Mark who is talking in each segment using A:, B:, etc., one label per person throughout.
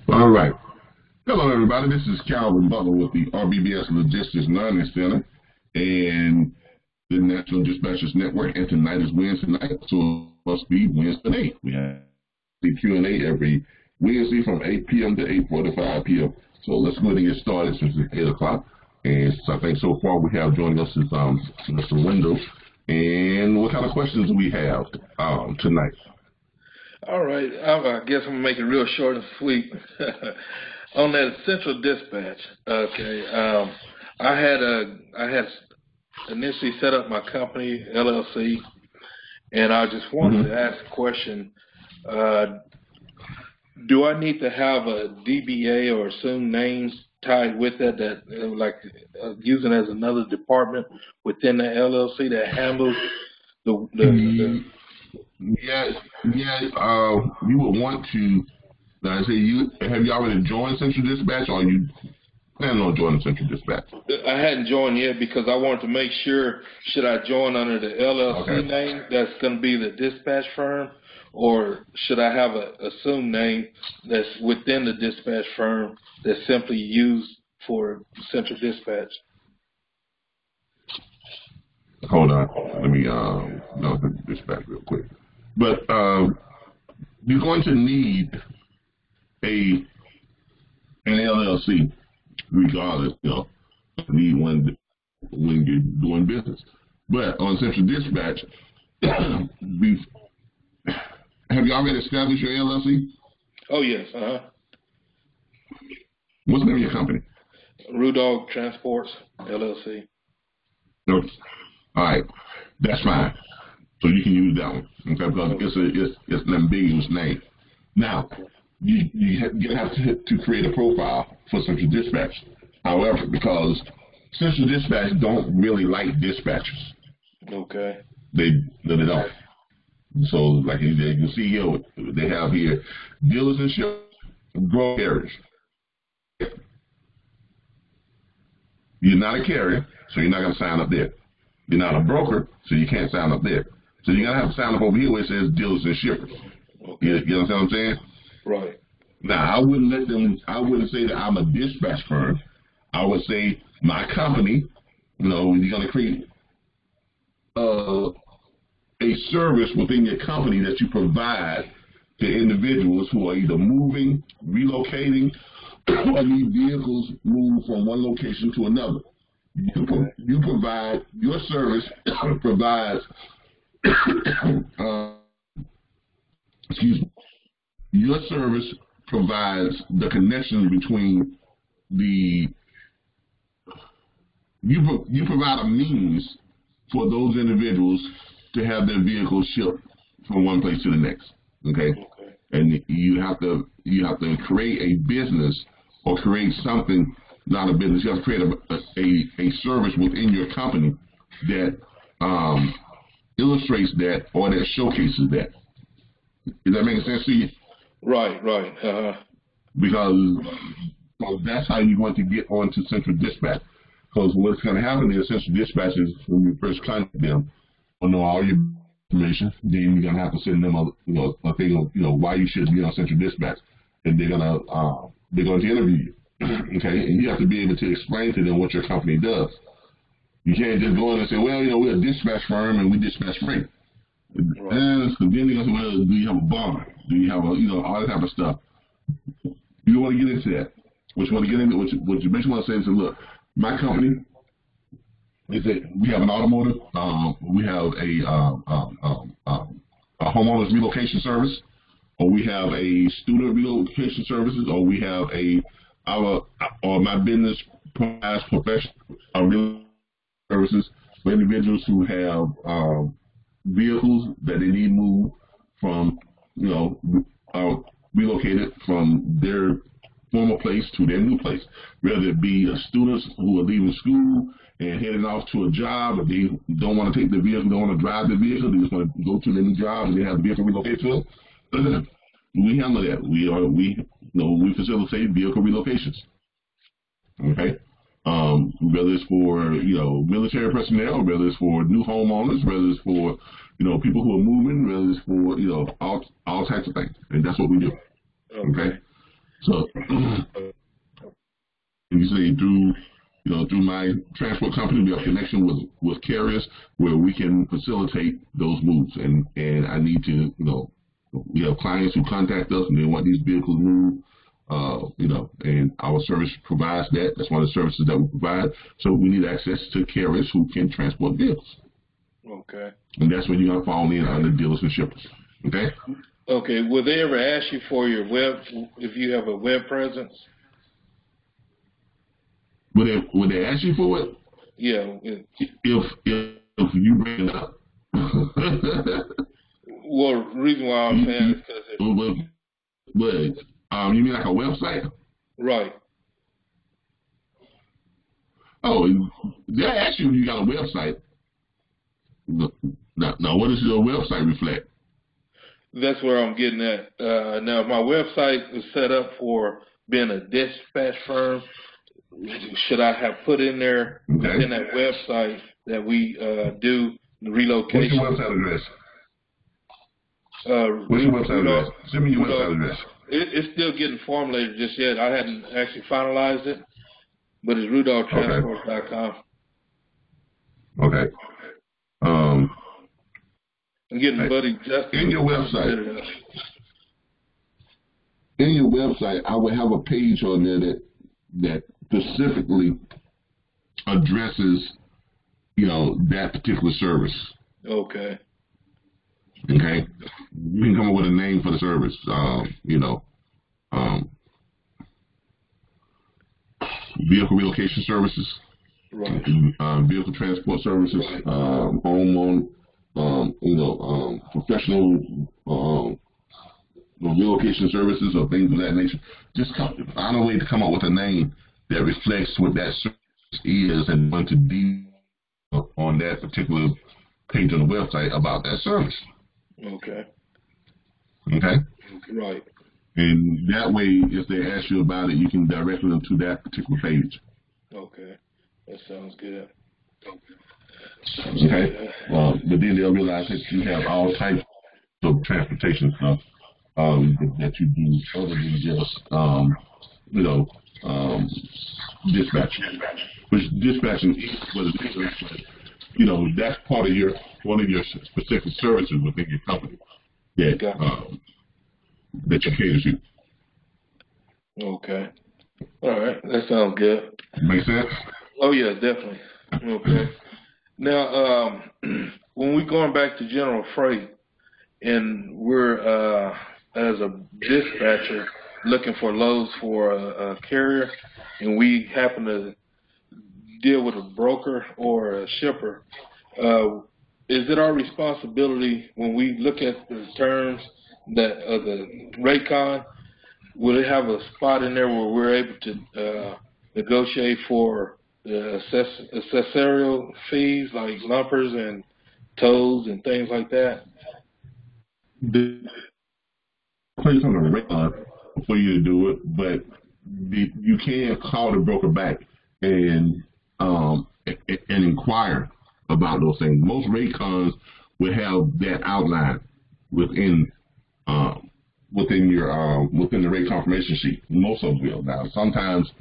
A: All right. Hello, everybody. This is Calvin Butler with the RBBS Logistics Learning Center and the National Dispatchers Network. And tonight is Wednesday night, so it must be Wednesday night. We have the Q&A every Wednesday from 8 p.m. to 8:45 p.m. So let's go ahead and get started since it's 8 o'clock. And so I think so far we have joining us is Mr. Wendell. And what kind of questions do we have tonight?
B: All right. I guess I'm going to make it real short and sweet. On that central dispatch, okay, I had initially set up my company, LLC, and I just wanted to ask a question. Do I need to have a DBA or assumed names tied with that like using as another department within the LLC that handles the
A: Yes. You would want to. Now, have you already joined Central Dispatch, or are you planning on joining Central Dispatch?
B: I hadn't joined yet because I wanted to make sure, should I join under the LLC name that's going to be the dispatch firm, or should I have an assumed name that's within the dispatch firm that's simply used for Central Dispatch?
A: Hold on. Let me go to dispatch real quick. But you're going to need an LLC, regardless, need one when you're doing business. But on Central Dispatch, have you already established your LLC?
B: Oh, yes.
A: What's the name of your company?
B: Rudolph Transports, LLC.
A: Okay. All right. That's fine. So you can use that one, okay? Because it's an ambiguous name. Now, you have to create a profile for Central Dispatch. However, because Central Dispatch don't really like dispatchers.
B: Okay.
A: They don't. So, like you can see here, they have here dealers and shippers, broker carriers. You're not a carrier, so you're not going to sign up there. You're not a broker, so you can't sign up there. So you're going to have to sign up over here where it says dealers and shippers. Okay. You understand what I'm saying?
B: Right.
A: Now, I wouldn't say that I'm a dispatch firm. I would say my company, you're going to create a service within your company that you provide to individuals who are either moving, relocating, or need vehicles moved from one location to another. You provide, your service provides, your service provides the connection between you provide a means for those individuals to have their vehicles shipped from one place to the next. Okay? And you have to create a business or create something, not a business. You have to create a service within your company that illustrates that or that showcases that. Is that making sense to you?
B: Right.
A: Because that's how you want to get onto Central Dispatch. Because what's going to happen is Central Dispatch is when you first contact them, will know all your information. Then you're going to have to send them a thing of why you should be on Central Dispatch, and they're going to interview you. Okay, and you have to be able to explain to them what your company does. You can't just go in and say, well, we're a dispatch firm and we dispatch freight. Right. And then they're going to say, well, do you have a barn? Do you have all that type of stuff? You don't want to get into that. What you want to get into, what you basically want to say is, look, my company is that we have an automotive, we have a homeowners relocation service, or we have a student relocation services, or we have or my business provides professional services for individuals who have vehicles that they need moved from, relocated from their former place to their new place. Whether it be students who are leaving school and heading off to a job, if they don't want to take the vehicle, don't want to drive the vehicle, they just want to go to their new job and they have the vehicle relocated to them. We handle that. We facilitate vehicle relocations. Okay. Whether it's for military personnel, whether it's for new homeowners, whether it's for people who are moving, whether it's for all types of things, and that's what we do. Okay. So you say through my transport company, we have connection with carriers where we can facilitate those moves. And I need to, we have clients who contact us and they want these vehicles moved, and our service provides that. That's one of the services that we provide. So we need access to carriers who can transport vehicles.
B: Okay.
A: And that's when you're going to fall in under dealers and shippers. Okay?
B: Okay. Will they ever ask you for your web, if you have a web presence?
A: Would they ask you for it?
B: Yeah.
A: If you bring it up.
B: Well, the reason why I'm saying is because
A: you mean like a website?
B: Right.
A: Oh, they ask you if you got a website. Now, what does your website reflect?
B: That's where I'm getting at. Now, my website is set up for being a dispatch firm. Should I have put in there in that website that we do the relocation?
A: What's your website address? What's your website address? Send me your website address.
B: It's still getting formulated just yet. I hadn't actually finalized it, but it's RudolphTransport.com.
A: Okay.
B: I'm getting Buddy Justin.
A: In your website. In your website, I would have a page on there that specifically addresses, that particular service.
B: Okay.
A: Okay. You can come up with a name for the service. Vehicle relocation services.
B: Right.
A: Vehicle transport services. Home on, professional relocation services or things of that nature. Just find a way to come up with a name that reflects what that service is and want to be on that particular page on the website about that service.
B: Okay.
A: Okay?
B: Right.
A: And that way, if they ask you about it, you can direct them to that particular page.
B: Okay. That sounds good.
A: Okay? But then they'll realize that you have all types of transportation stuff that you do other than just, dispatching. Which dispatching is what it is, but, that's part of one of your specific services within your company that you cater to.
B: Okay. All right. That sounds good.
A: Make sense?
B: Oh, yeah, definitely. Okay. Now, when we're going back to general freight and we're, as a dispatcher, looking for loads for a carrier, and we happen to deal with a broker or a shipper, is it our responsibility when we look at the terms that the rate con, will it have a spot in there where we're able to negotiate for accessorial fees like lumpers and tows and things like that?
A: Place on the rate con for you to do it, but you can call the broker back and inquire about those things. Most rate cons will have that outline within the rate confirmation sheet. Most of them will. Now, sometimes,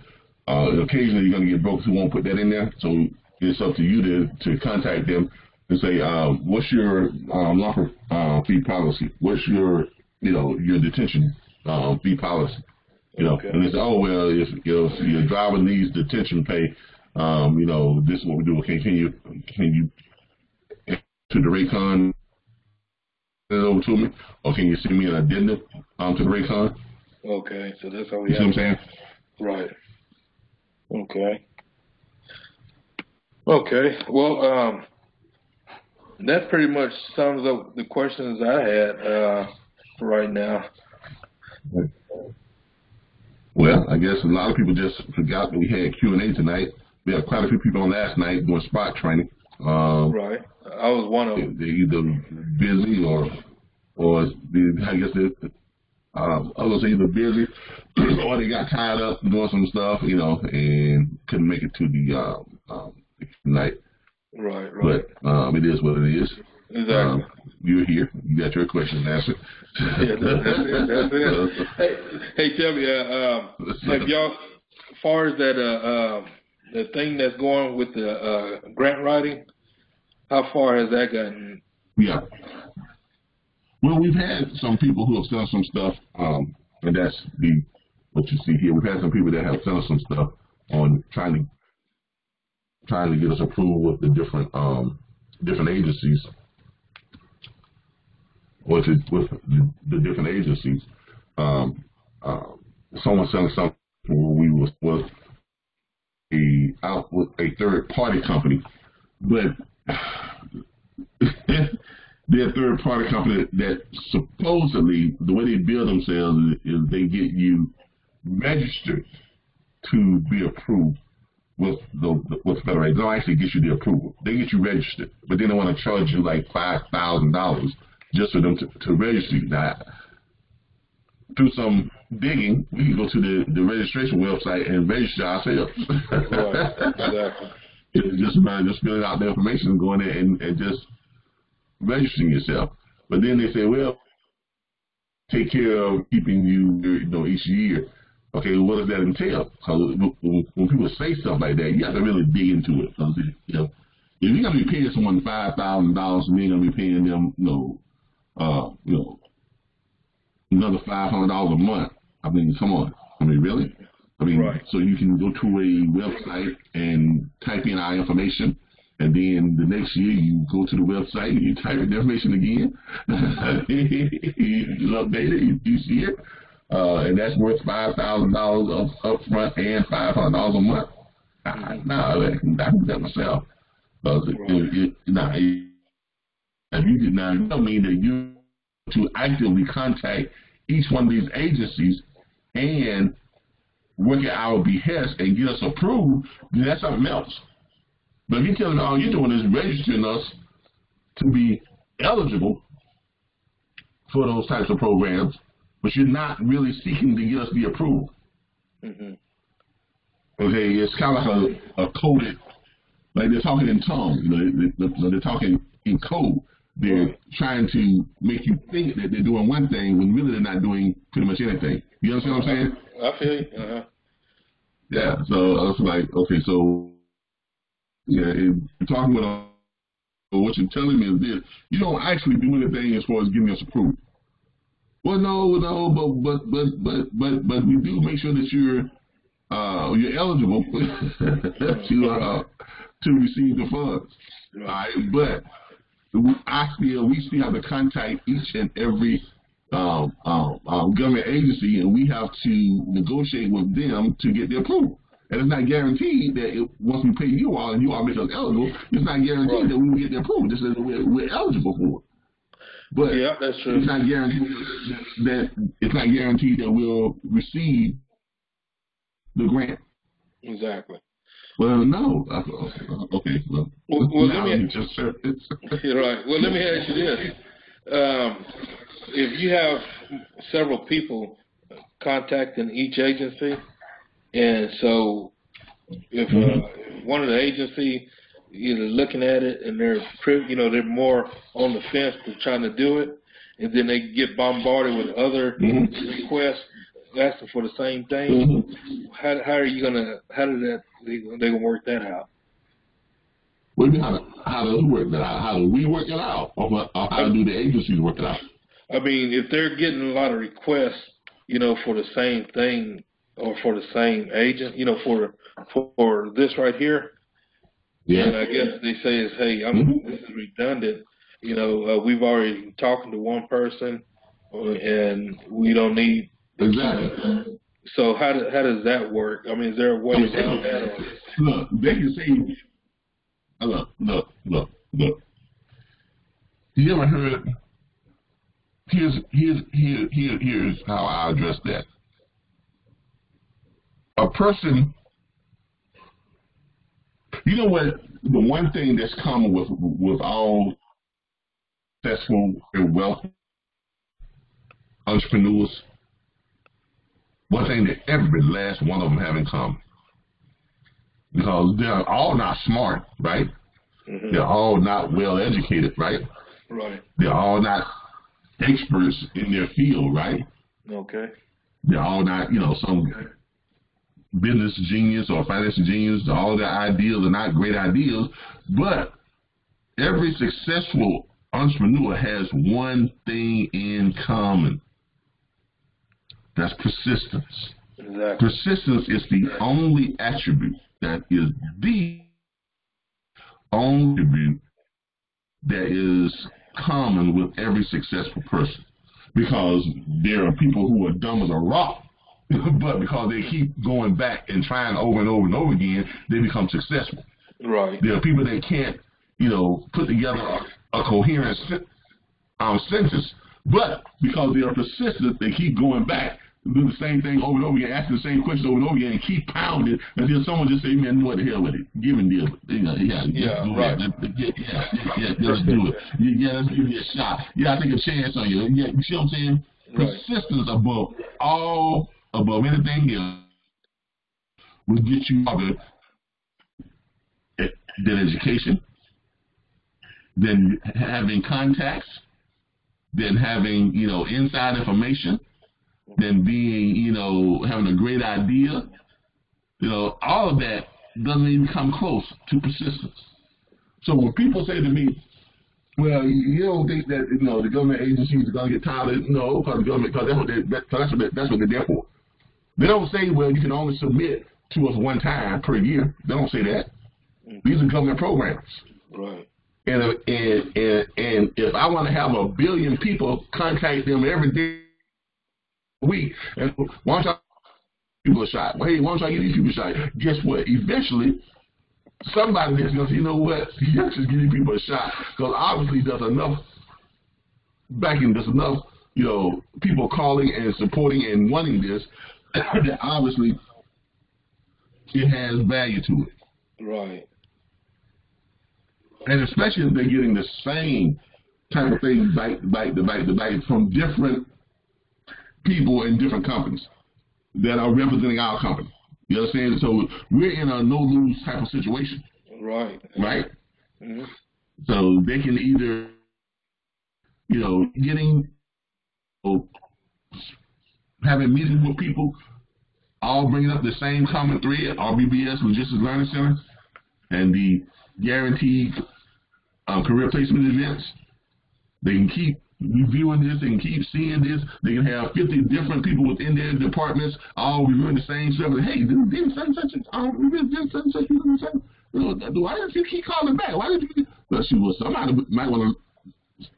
A: occasionally, you're going to get brokers who won't put that in there. So it's up to you to contact them and say, what's your lumper fee policy? What's your detention fee policy?
B: Okay.
A: And they say, oh well, if your driver needs detention pay, this is what we do. Okay, can you to the rate con send it over to me, or can you send me an addendum to the rate con?
B: Okay, so that's how we.
A: You see what I'm saying?
B: Right. Okay. Okay. Well, that pretty much sums up the questions I had for right now.
A: Well, I guess a lot of people just forgot that we had Q&A tonight. We had quite a few people on last night doing spot training.
B: Right. I was one of them.
A: They're either busy or I guess others are either busy or they got tied up doing some stuff, and couldn't make it to the night.
B: Right.
A: But it is what it is.
B: Exactly.
A: You're here. You got your questions answered.
B: Yeah, that's it. Hey, tell me, have y'all, as far as that the thing that's going with the grant writing, how far has that gotten?
A: Yeah. Well, we've had some people who have done some stuff, and that's what you see here. We've had some people that have done some stuff on trying to get us approved with the different agencies, with the different agencies. Someone selling something where we was out with a third party company, but they're a third party company that supposedly the way they bill themselves is they get you registered to be approved with federal aid. They don't actually get you the approval. They get you registered, but then they want to charge you like $5,000 just for them to register you. Now, through some digging, we can go to the registration website and register ourselves.
B: Right. Exactly.
A: It's just about just filling out the information and going there and just registering yourself. But then they say, well, take care of keeping you each year. Okay, what does that entail? So when people say stuff like that, you have to really dig into it. Because, if you're going to be paying someone $5,000, and you're going to be paying them, another $500 a month. I mean, come on. I mean, really? I mean, right. So you can go to a website and type in our information, and then the next year you go to the website and you type in the information again. You update it, you see it, and that's worth $5,000 up front and $500 a month. No, I can do that myself. Now, you don't mean that you to actively contact each one of these agencies and work at our behest and get us approved, then that's something else. But if you're telling me all you're doing is registering us to be eligible for those types of programs, but you're not really seeking to get us the approval. Mm-hmm. Okay, it's kind of like a coded, like they're talking in tongues, they're talking in code. They're trying to make you think that they're doing one thing when really they're not doing pretty much anything. You understand what I'm saying?
B: I feel you. Uh-huh.
A: Yeah, so I was like, okay, so, yeah, talking about what you're telling me is this. You don't actually do anything as far as getting us approved. Well, no, but we do make sure that you're eligible to receive the funds. All right, but we still have to contact each and every government agency, and we have to negotiate with them to get the approval. And it's not guaranteed that once we pay you all and you all make us eligible, it's not guaranteed that we will get the approval. Just that we're eligible for it. But
B: yeah, that's true.
A: It's not guaranteed that we'll receive the grant.
B: Exactly.
A: Well, no. Okay. Well
B: let me just you're right. Well, let me ask you this: if you have several people contacting each agency, and so if one of the agency either looking at it and they're more on the fence to trying to do it, and then they get bombarded with other requests asking for the same thing. How they gonna work that out?
A: What do you mean how does it work that out? How do we work it out, or how do the agencies work it out?
B: I mean, if they're getting a lot of requests, for the same thing or for the same agent, for this right here. Yeah. And I guess they say hey, this is redundant. We've already talking to one person, and we don't need.
A: Exactly.
B: So how does that work? I mean, is there a way around that?
A: Look, they can say, look. You ever heard? Here's how I address that. A person, you know what? The one thing that's common with all successful and wealthy entrepreneurs. One thing that every last one of them have in common, because they're all not smart, right? Mm-hmm. They're all not well educated, right?
B: Right.
A: They're all not experts in their field, right?
B: Okay.
A: They're all not, some business genius or financial genius. All their ideas are not great ideas, but every successful entrepreneur has one thing in common. That's persistence.
B: Exactly.
A: Persistence is the only attribute that is the only attribute that is common with every successful person. Because there are people who are dumb as a rock, but because they keep going back and trying over and over and over again, they become successful.
B: Right.
A: There are people that can't, put together a coherent sentence, but because they are persistent, they keep going back, do the same thing over and over again, asking the same question over and over again, and keep pounding until someone just say, "Man, what the hell with it? Give and deal. Let's do it. Let's do it. Let's give you a shot. I take a chance on you. Yeah, you see what I'm saying? Right. Persistence above anything else will get you farther than education, than having contacts, than having inside information, than being having a great idea. All of that doesn't even come close to persistence. So when people say to me, "Well, you don't think that the government agencies are going to get tired of no, because the government, because that's what they're there for." They don't say, "Well, you can only submit to us one time per year." They don't say that. These are government programs. Right. And if I want to have 1 billion people contact them every day, week, and why don't y'all give people a shot? Well, hey, why don't y'all give these people a shot? Guess what? Eventually, somebody is going to say, "You know what? Let's just give these people a shot," because obviously there's enough backing, there's enough people calling and supporting and wanting this that obviously it has value to it. Right. And especially if they're getting the same type of things like from different people in different companies that are representing our company. You understand? So we're in a no-lose type of situation. Right. Right? Mm-hmm. So they can either, having meetings with people, all bringing up the same common thread, RBBS Logistics Learning Center, and the guaranteed career placement events. They can keep reviewing this, they can keep seeing this, they can have 50 different people within their departments all reviewing the same stuff. Hey, didn't such why didn't you keep calling back? Why did you? Well, somebody might want to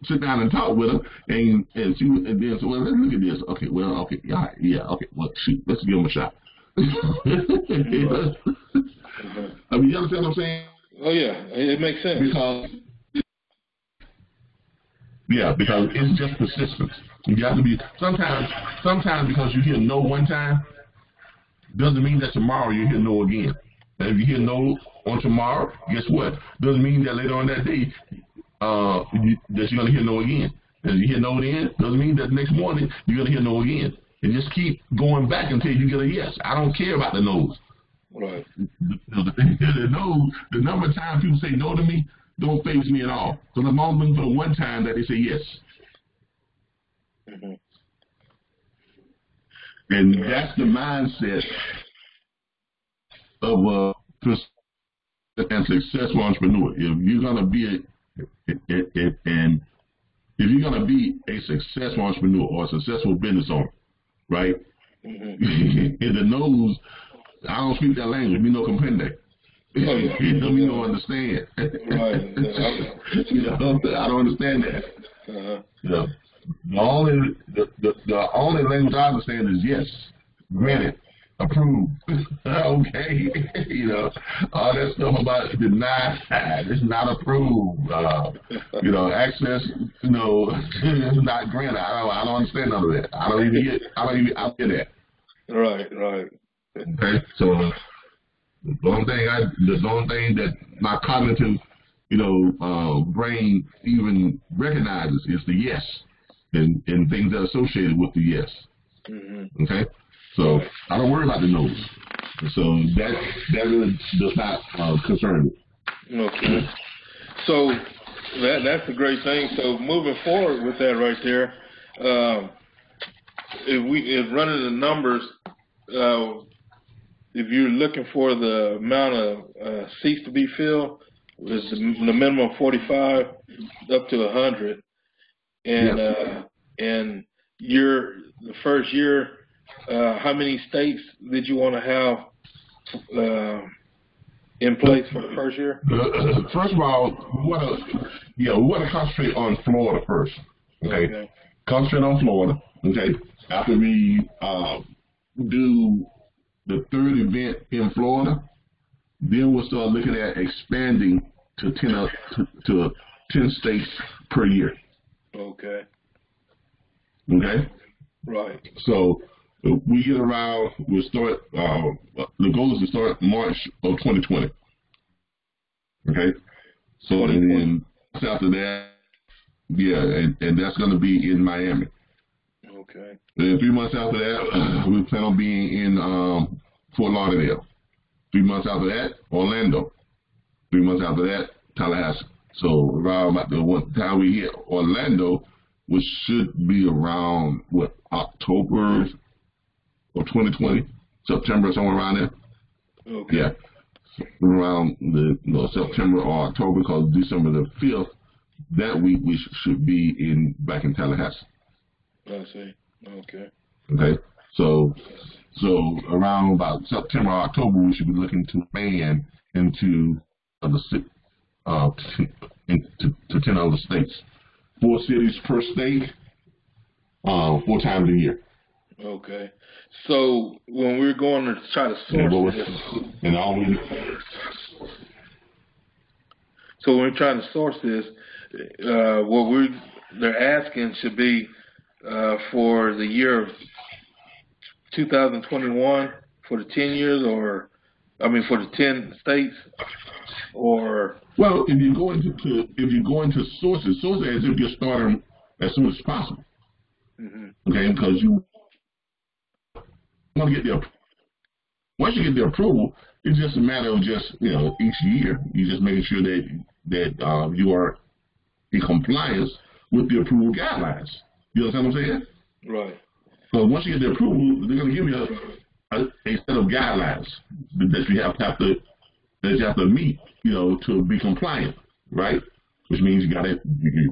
A: sit down and talk with them and see, and then so, well, let's look at this. Okay, well, okay, okay, well, shoot, let's give them a shot. I mean, you understand what I'm saying? Oh yeah, it makes sense because it's just persistence. You have to be sometimes because you hear no one time doesn't mean that tomorrow you hear no again. And if you hear no on tomorrow, guess what? Doesn't mean that later on that day that you're gonna hear no again. And if you hear no then, doesn't mean that next morning you're gonna hear no again. And just keep going back until you get a yes. I don't care about the no's. Right. The no's, the number of times people say no to me don't faze me at all. So the moment for the one time that they say yes. Mm-hmm. And that's the mindset of a successful entrepreneur. If you're gonna be a successful entrepreneur or a successful business owner, right? Mm-hmm. In the nose, I don't speak that language. Me no comprende. Me no understand. Right. I don't understand that. Uh-huh. The only language I understand is yes, granted, approved, okay, all that stuff about denied, it's not approved, access, it's not granted. I don't understand none of that. I don't get that. Right. Okay, so the only thing that my cognitive, brain even recognizes is the yes, and things that are associated with the yes. Mm-hmm. Okay, so I don't worry about the no's. So that really does not concern me. Okay. So
B: That's a great thing. So moving forward with that right there, if running the numbers, if you're looking for the amount of seats to be filled, it's the minimum 45 up to 100, and the first year, how many states did you want to have in place for the first year?
A: First of all, we want to concentrate on Florida first. Okay. Concentrate on Florida. Okay. After we do the third event in Florida, then we'll start looking at expanding to 10 states per year.
B: Okay.
A: Okay.
B: Right.
A: So we get around. We'll start. The goal is to start March of 2020. Okay. So and then after that, and that's going to be in Miami.
B: Okay.
A: And 3 months after that, we plan on being in Fort Lauderdale. 3 months after that, Orlando. 3 months after that, Tallahassee. So around about the time we hit Orlando, which should be around October of 2020, September, somewhere around there.
B: Okay.
A: Yeah, around the September or October, because December the 5th, that week we should be back in Tallahassee.
B: I see. Okay.
A: Okay. So around about September or October, we should be looking to expand into to 10 other states. 4 cities per state, 4 times a year.
B: Okay. So when we're going to try to source this, so when we're trying to source this, what they're asking should be for the year of 2021 for the 10 years, or for the 10 states, or
A: well, if you go into sources as if you're starting as soon as possible. Okay, because you want to get once you get the approval, it's just a matter of each year you're just making sure that you are in compliance with the approval guidelines. You understand what I'm saying?
B: Right.
A: So once you get the approval, they're going to give you a set of guidelines that you have to meet, to be compliant, right? Which means you got your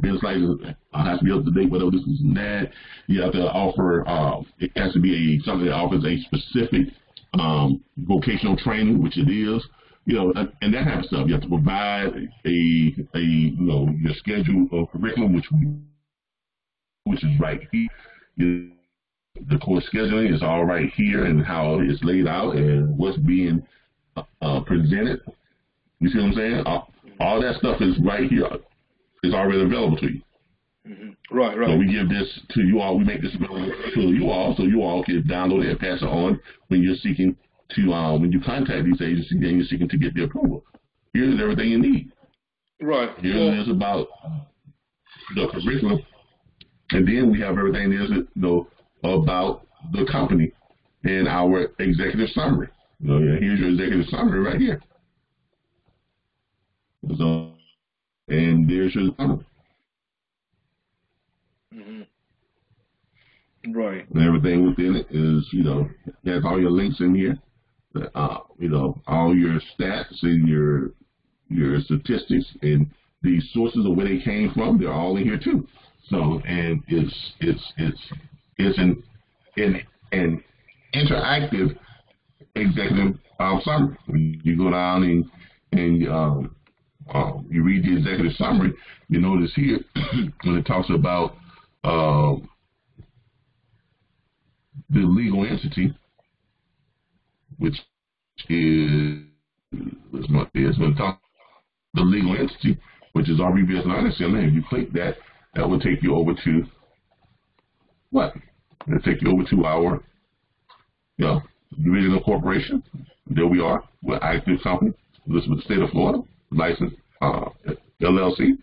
A: business license has to be up to date, whatever this is and that. You have to offer, it has to be something that offers a specific vocational training, which it is, and that kind of stuff. You have to provide your schedule of curriculum, which is right here. The course scheduling is all right here, and how it's laid out and what's being presented. You see what I'm saying? All that stuff is right here. It's already available to you.
B: Right.
A: So we give this to you all. We make this available to you all, so you all can download it and pass it on when you're seeking to when you contact these agencies and you're seeking to get the approval. Here's everything you need.
B: Right.
A: Here it is about the curriculum, and then we have everything there's about the company and our executive summary. Here's your executive summary right here. So, and there's your summary.
B: Right.
A: And everything within it is, has all your links in here. All your stats and your statistics and the sources of where they came from. They're all in here too. So, and it's an interactive executive summary. When you go down and you read the executive summary, you notice here when it talks about the legal entity, which is going to talk the legal entity, which is RBBS Learning Center. If you click that, that will take you over to what? It'll take you over to our division of corporation. There we are. We're an active company. This is the state of Florida, licensed LLC.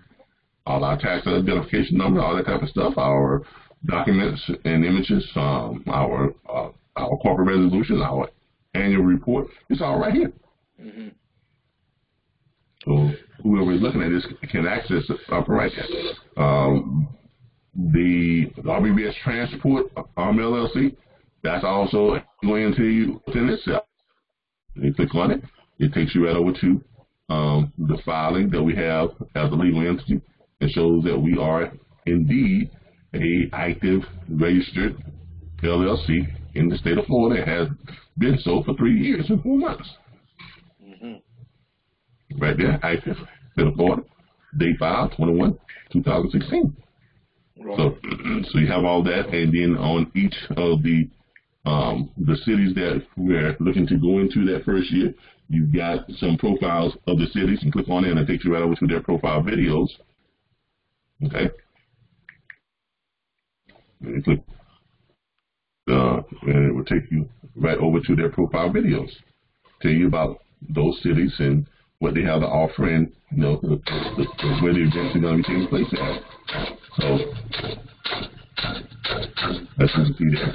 A: All our tax identification number, all that type of stuff. Our documents and images, our corporate resolution, our annual report. It's all right here. So whoever is looking at this can access it right there. The RBBS Transport LLC, that's also going into within itself. You click on it, it takes you right over to the filing that we have as a legal entity. It shows that we are indeed a active registered LLC in the state of Florida. It has been so for 3 years and 4 months. Right there, active, state of Florida, date filed 21/2016. Right. So you have all that, and then on each of the cities that we're looking to go into that first year, you've got some profiles of the cities, and click on it, and it takes you right over to their profile videos. Okay. And you click, and it will take you right over to their profile videos, tell you about those cities and what they have to offer, and where the events are going to be taking place at. So that's what you see there.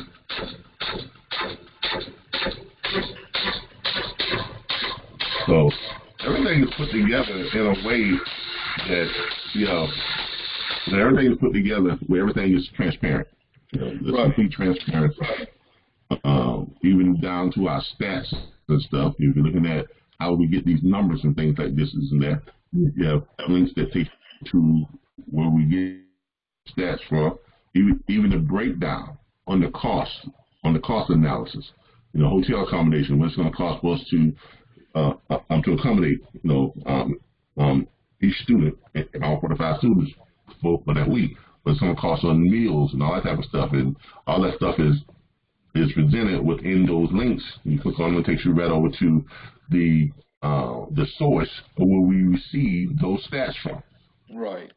A: So everything is put together in a way that everything is put together where everything is transparent. There's complete transparency. Even down to our stats and stuff. If you're looking at how we get these numbers and things like this and that, you have links that take you to where we get stats from, even the breakdown on the cost analysis. Hotel accommodation, what it's going to cost for us to accommodate, each student, all 45 students for that week. But it's going to cost on meals and all that type of stuff, and all that stuff is presented within those links. You click on them, it takes you right over to the source of where we receive those stats from. Right.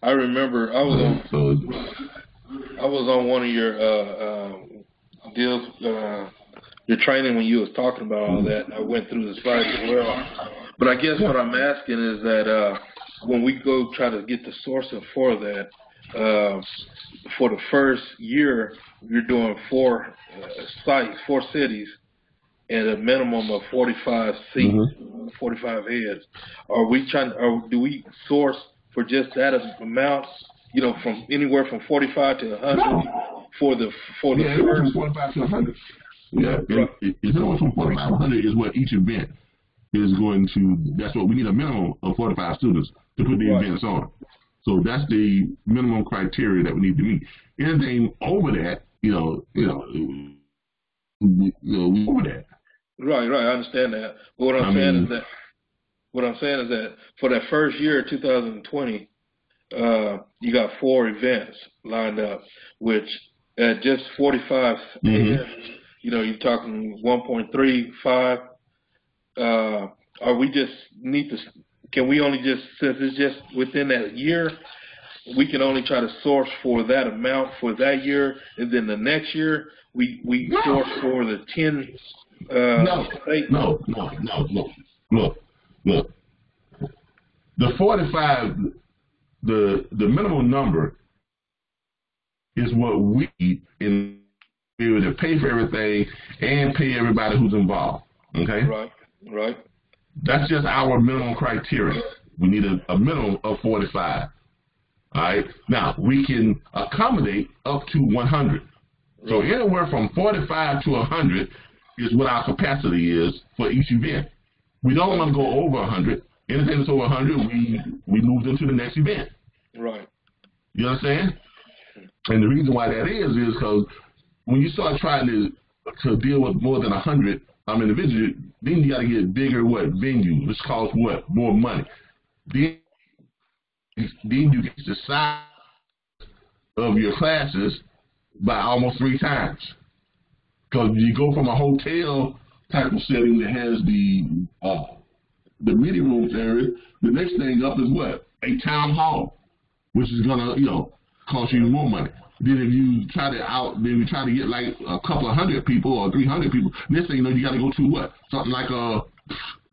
B: I remember I was on one of your deals, your training when you was talking about all that. And I went through the slides as well. But I guess what I'm asking is that when we go try to get the sourcing for that, for the first year, you're doing 4 sites, 4 cities, and a minimum of 45 seats, 45 heads. Do we source for just that amount? From anywhere from 45 to 100 for the first.
A: 45 to 100. Yeah, it's anywhere from 45 to 100 is what each event is going to. That's what we need, a minimum of 45 students to put the events on. So that's the minimum criteria that we need to meet. Anything over that, we over that.
B: Right. I understand that. But what I'm saying is that for that first year, 2020, you got 4 events lined up, which at just 45 heads, you're talking 1.35. Are we just need to? Can we only just, since it's just within that year, we can only try to source for that amount for that year, and then the next year we source for the 10.
A: No. Look. The 45, the minimum number is what we need in be able to pay for everything and pay everybody who's involved. Okay.
B: Right.
A: That's just our minimum criteria. We need a minimum of 45. All right. Now, we can accommodate up to 100. So anywhere from 45 to 100 is what our capacity is for each event. We don't want to go over 100. Anything that's over 100, we move into the next event.
B: Right.
A: You understand? And the reason why that is because when you start trying to deal with more than 100 individuals, then you got to get bigger venue, which costs more money. Then you get the size of your classes by almost 3 times. Because you go from a hotel type of setting that has the meeting rooms area, the next thing up is a town hall, which is gonna cost you more money. Then if you try to get like a couple of 100 people or 300 people, next thing you know, you got to go to something like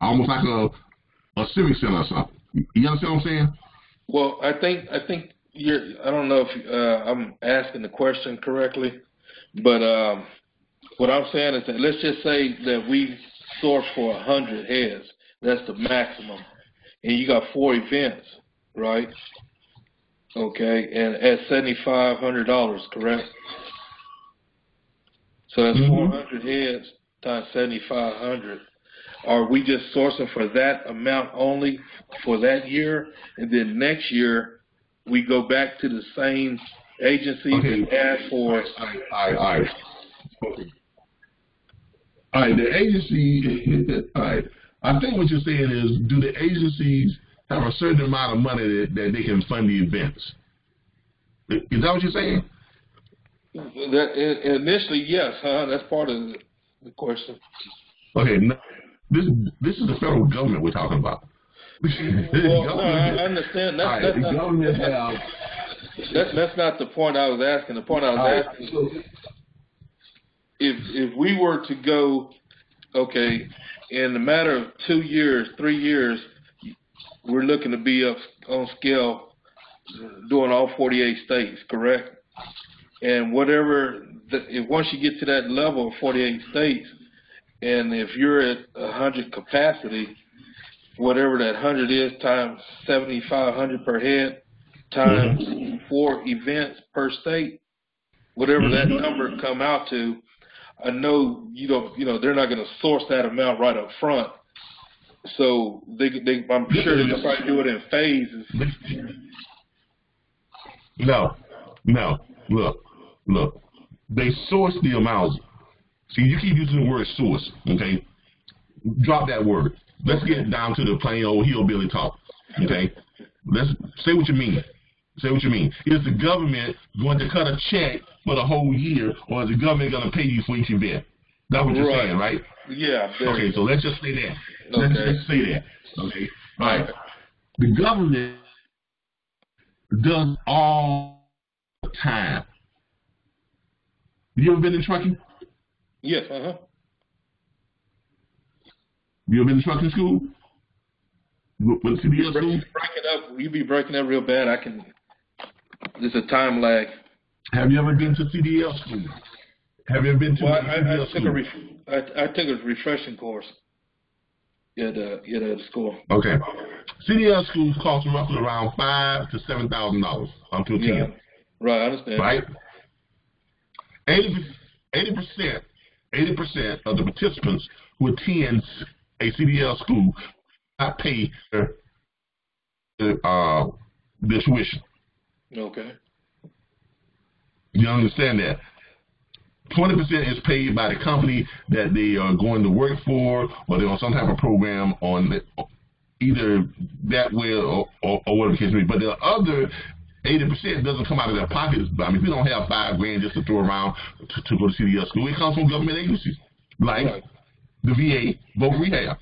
A: almost like a civic center or something. You understand what I'm saying?
B: Well, I think I don't know if I'm asking the question correctly, but what I'm saying is that let's just say that we source for 100 heads. That's the maximum. and you got 4 events, right? Okay, and at $7,500, correct? So that's 400 heads times 7,500. Are we just sourcing for that amount only for that year, and then next year we go back to the same agency and ask for?
A: All right. All right, the agency, all right. I think what you're saying is, do the agencies have a certain amount of money that they can fund the events? Is that what you're saying?
B: That, initially, yes, huh? That's part of the question.
A: Okay, no, this is the federal government we're talking about.
B: Well, no, I understand. That's not the point I was asking. The point I was asking, if we were to go, okay, in a matter of 2 years, 3 years, we're looking to be up on scale doing all 48 states, correct? And whatever, if once you get to that level of 48 states, and if you're at 100 capacity, whatever that 100 is times 7,500 per head times 4 events per state, whatever that number come out to, I know they're not going to source that amount right up front. So I'm sure they'll probably do it in phases.
A: No. Look. They source the amounts. See, you keep using the word source, okay? Drop that word. Let's get down to the plain old hillbilly talk, okay? Let's say what you mean. Say what you mean. Is the government going to cut a check for the whole year, or is the government going to pay you for each event? That's what you're saying, right?
B: Yeah.
A: Okay, so let's just say that.
B: Okay.
A: Let's just say that. Okay. All right. The government does all the time. You ever been in trucking?
B: Yes.
A: You ever been in trucking school? With CDL school?
B: You be breaking up real bad. There's a time lag.
A: Have you ever been to CDL school? Have you ever been to CDL school?
B: I took a refreshing course at the school.
A: Okay. CDL schools cost roughly around $5,000 to $7,000 up to a 10.
B: Right, I understand.
A: Right? 80% of the participants who attend a CDL school not pay their tuition.
B: Okay.
A: You understand that? 20% is paid by the company that they are going to work for, or they're on some type of program on either that way or whatever the case may be. But the other 80% doesn't come out of their pockets. I mean, if you don't have $5,000 just to throw around to go to CDL school, it comes from government agencies like the VA, Voc Rehab.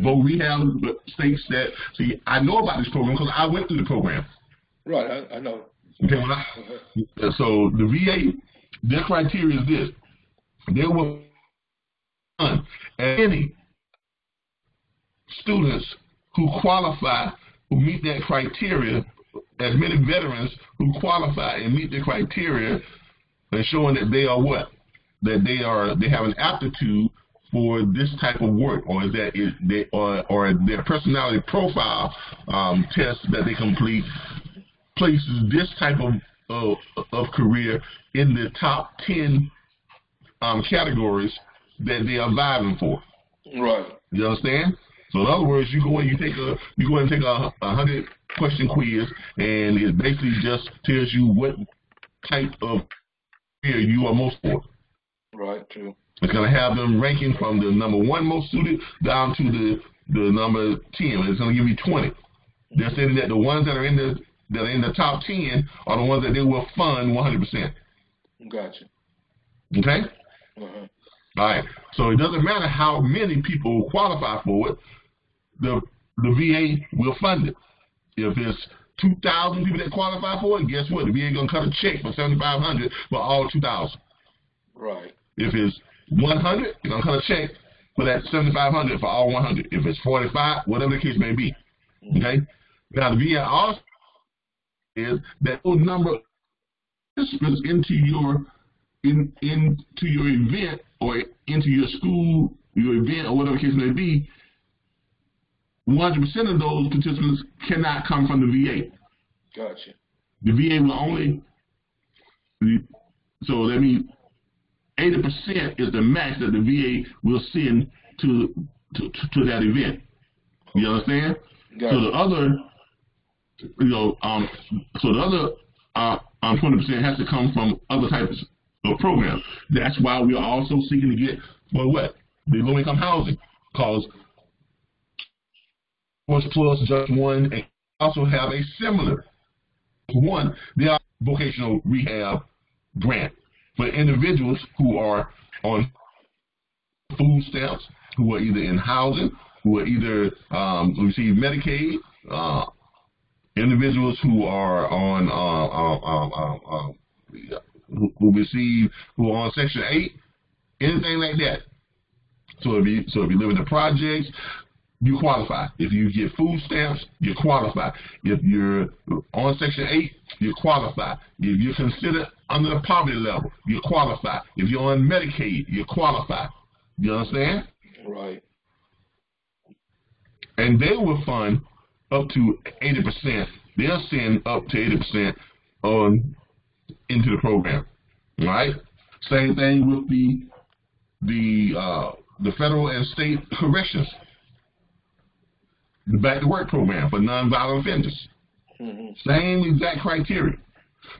A: Voc Rehab states that. See, I know about this program because I went through the program.
B: Right, I know.
A: Okay, so the VA, their criteria is this: they will fund any students who qualify, who meet that criteria, as many veterans who qualify and meet the criteria, and showing that they are what? That they have an aptitude for this type of work, or is that or their personality profile test that they complete places this type of career in the top 10 categories that they are vying for.
B: Right.
A: You understand? So in other words, you go in and take a 100-question quiz, and it basically just tells you what type of career you are most for.
B: Right. True.
A: It's going to have them ranking from the number 1 most suited down to the number 10. It's going to give you 20. They're saying that the ones that are in the top 10 are the ones that they will fund 100%.
B: Gotcha.
A: Okay? All right. So it doesn't matter how many people qualify for it, the VA will fund it. If it's 2,000 people that qualify for it, guess what? The VA is going to cut a check for $7,500 for all 2,000.
B: Right.
A: If it's 100, you're going to cut a check for that $7,500 for all 100. If it's 45, whatever the case may be. Okay? Now, the VA also is that those number of participants into your event or into your school, your event, or whatever the case may be, 100% of those participants cannot come from the VA.
B: Gotcha.
A: The VA will only, so that means 80% is the max that the VA will send to that event. You understand?
B: Gotcha.
A: So the other, so the other 20% has to come from other types of programs. That's why we are also seeking to get for what? The low income housing, because plus just one, and also have a similar one. They are vocational rehab grant for individuals who are on food stamps, who are either in housing, who are either receive Medicaid, individuals who are on who are on Section 8, anything like that. So if you live in the projects, you qualify. If you get food stamps, you qualify. If you're on Section 8, you qualify. If you're considered under the poverty level, you qualify. If you're on Medicaid, you qualify. You understand?
B: Right.
A: And they will fund up to 80%. They'll send up to 80% into the program. Right? Same thing with the federal and state corrections. The Back to Work program for nonviolent offenders. Mm-hmm. Same exact criteria.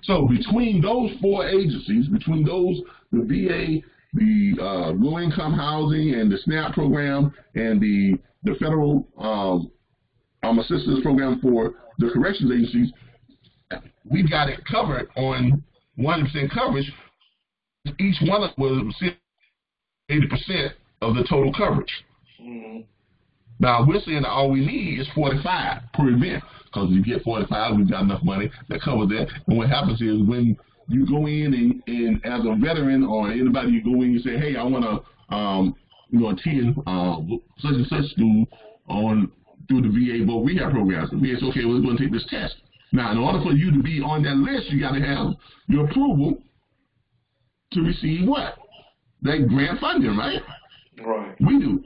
A: So between those four agencies, between those, the VA, the low-income housing, and the SNAP program, and the federal assistance program for the corrections agencies, we've got it covered on 100% coverage. Each one of us will receive 80% of the total coverage. Mm-hmm. Now, we're saying that all we need is 45 per event, because if you get 45, we've got enough money that covers that. And what happens is when you go in and as a veteran or anybody, you go in and you say, hey, I want to attend such and such school through the VA both rehab programs. The VA says, okay, we're going to take this test. Now, in order for you to be on that list, you got to have your approval to receive what? That grant funding, right?
B: Right.
A: We do.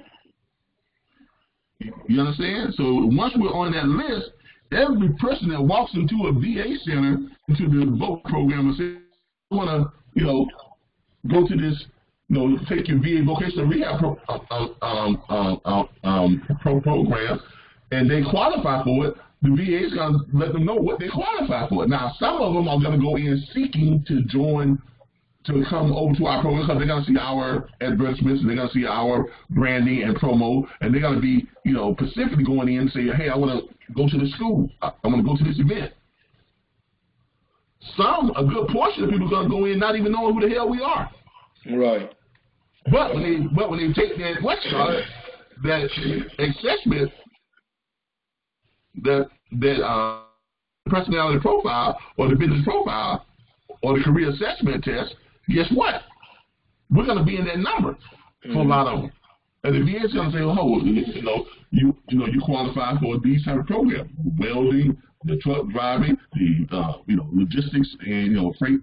A: You understand? So once we're on that list, every person that walks into a VA center, into the vote program, and says, I want to, go to this, take your VA vocational rehab program, and they qualify for it, the VA is going to let them know what they qualify for. Now, some of them are going to go in seeking to join, to come over to our program, because they're going to see our advertisements, and they're going to see our branding and promo, and they're going to be, specifically going in and say, hey, I want to go to this school. I want to go to this event. A good portion of people are going to go in not even knowing who the hell we are.
B: Right.
A: But when they take that assessment, that personality profile or the business profile or the career assessment test, guess what? We're going to be in that number for a lot of them. And the VA is going to say, oh, you qualify for these type of programs: welding, the truck driving, the logistics, and freight,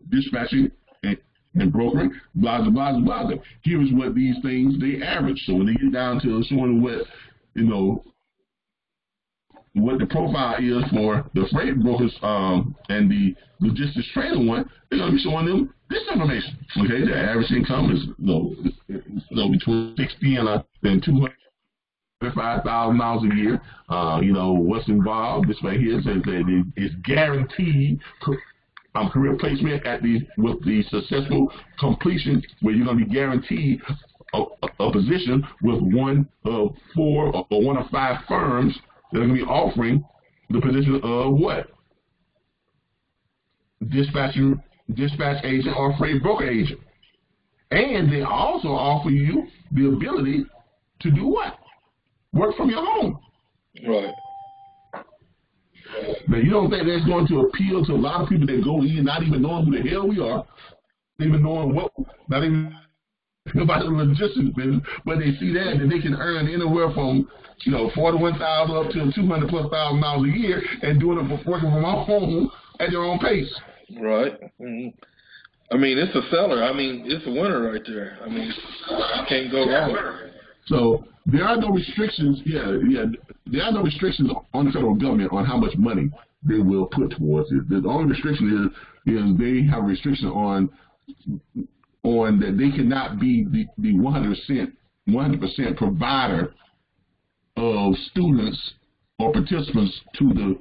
A: dispatching and brokering, blah blah blah blah. Here's what these things they average. So when they get down to showing what the profile is for the freight brokers and the logistics trader one, they're going to be showing them this information. Okay, the average income is between $60,000 and $205,000 a year. What's involved? This right here says that it's guaranteed career placement with the successful completion, where you're going to be guaranteed a position with one of 4 or one of 5 firms that are going to be offering the position of what? Dispatch agent or freight broker agent. And they also offer you the ability to do what? Work from your home.
B: Right.
A: Now, you don't think that's going to appeal to a lot of people that go in not even knowing who the hell we are, not even knowing about the logistics business, but they see that and they can earn anywhere from $41,000 up to $200,000+ a year, and doing it for working from home at their own pace.
B: Right. Mm-hmm. I mean, it's a seller. I mean, it's a winner right there. I mean, you can't go wrong.
A: So there are no restrictions. There are no restrictions on the federal government on how much money they will put towards it. The only restriction is they have a restriction on that they cannot be the 100% provider of students or participants to the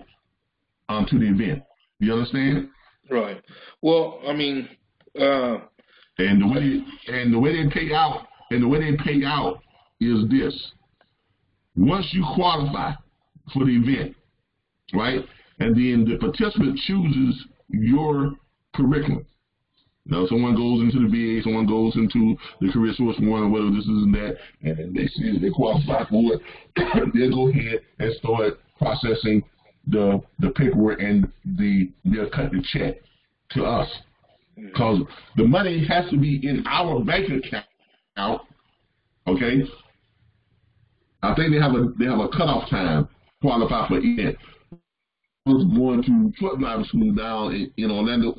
A: event. You understand?
B: Right. Well, I mean,
A: and the way they pay out is this: once you qualify for the event, right, and then the participant chooses your curriculum. Now, someone goes into the VA, someone goes into the Career Source One, or whatever this is and that, and they see they qualify for it. They'll go ahead and start processing the paperwork, and they'll cut the check to us, because the money has to be in our bank account. Okay, I think they have a cutoff time to qualify for it. I was going to truck driving school down in Orlando,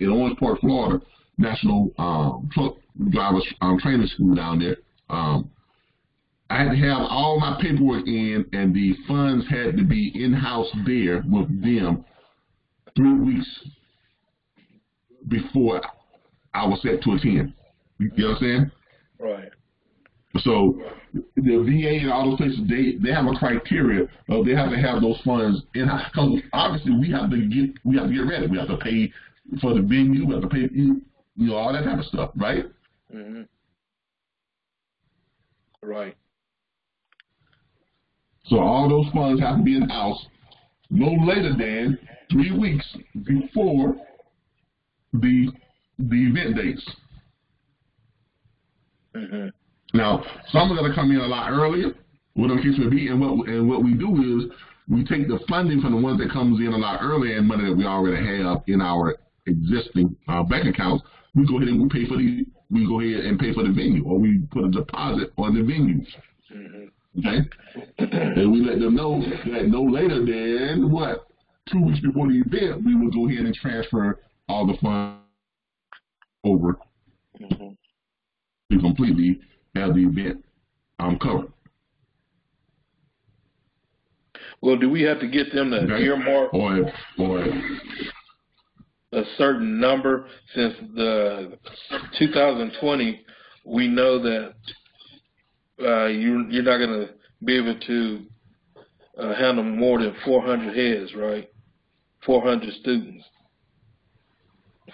A: in Orange Park, Florida, National Truck Drivers Training School down there. I had to have all my paperwork in, and the funds had to be in-house there with them 3 weeks before I was set to attend. You understand?
B: Right.
A: So the VA and all those places, they have a criteria of they have to have those funds in house. Because obviously we have to get ready. We have to pay for the venue. We have to pay, all that type of stuff, right?
B: Mm-hmm. Right.
A: So all those funds have to be in house no later than 3 weeks before the event dates.
B: Mm-hmm.
A: Now, some are going to come in a lot earlier, whatever the case may be, and what we do is we take the funding from the ones that comes in a lot earlier and money that we already have in our existing bank accounts. We go ahead and pay for the venue, or we put a deposit on the venues.
B: Mm-hmm.
A: Okay, and we let them know that no later than 2 weeks before the event, we will go ahead and transfer all the funds over to completely have the event covered.
B: Well, do we have to get them to earmark
A: or
B: a certain number? Since the 2020, we know that you're not going to be able to handle more than 400 heads, right? 400 students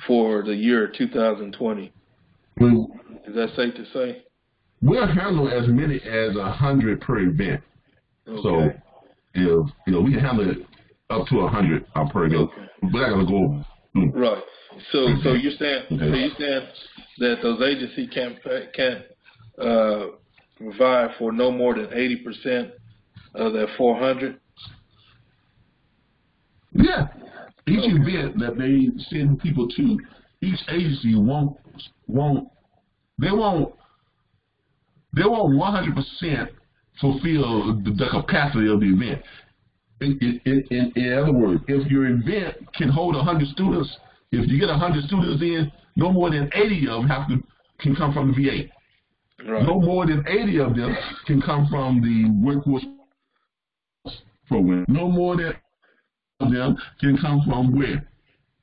B: for the year 2020. Is that safe to say?
A: We'll handle as many as 100 per event.
B: Okay.
A: So if we can handle it up to 100 per event.
B: Okay.
A: We're not gonna go.
B: Right. So you're saying that those agencies can't provide for no more than 80% of that 400?
A: Yeah. Each event that they send people to, each agency won't 100% fulfill the capacity of the event. In other words, if your event can hold 100 students, if you get 100 students in, no more than 80 of them can come from the VA.
B: Right.
A: No more than 80 of them can come from the workforce program. No more than of them can come from where?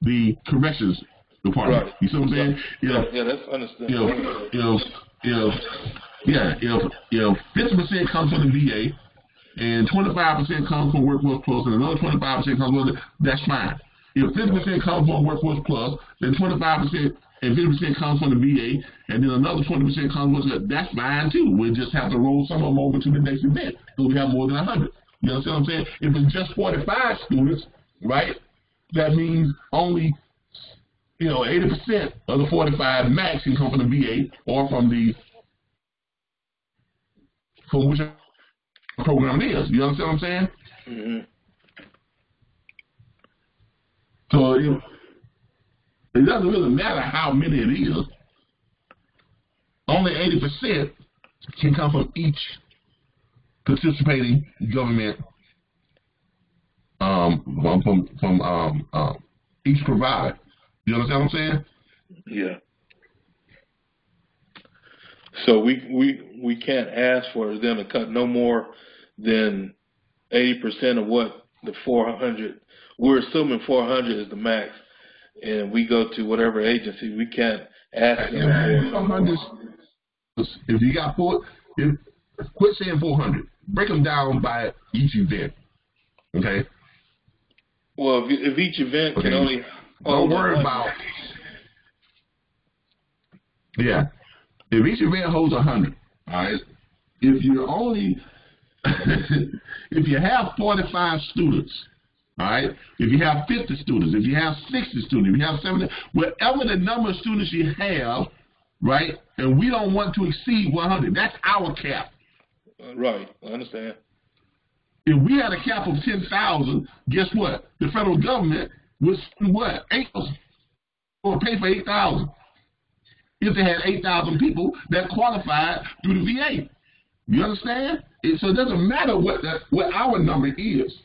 A: The corrections department.
B: Right.
A: You see what I'm saying?
B: Yeah, that's understandable.
A: If 50% comes from the VA and 25% comes from Workforce Plus and another 25% comes from that's fine. If 50% comes from Workforce Plus, then 25% and 50% comes from the VA, and then another 20% comes from that's fine too. We'll just have to roll some of them over to the next event because we have more than 100. You understand what I'm saying? If it's just 45 students, right, that means only 80% of the 45 max can come from the VA or from which program it is. You understand what I'm saying?
B: Mm-hmm.
A: So it doesn't really matter how many it is. Only 80% can come from each participating government from each provider. You understand what I'm saying?
B: Yeah. So we can't ask for them to cut no more than 80% of what the 400. We're assuming 400 is the max, and we go to whatever agency. We can't ask them for
A: 400. If you got quit saying 400. Break them down by each event. Okay.
B: Well, if each event can only
A: don't worry about. Yeah. If each event holds 100, all right. If you're only if you have 45 students, all right. If you have 50 students, if you have 60 students, if you have 70, whatever the number of students you have, right, and we don't want to exceed 100. That's our cap.
B: Right, I understand.
A: If we had a cap of 10,000, guess what? The federal government would spend what? 8,000, or pay for 8,000. If they had 8,000 people that qualified through the VA, you understand? So it doesn't matter what our number is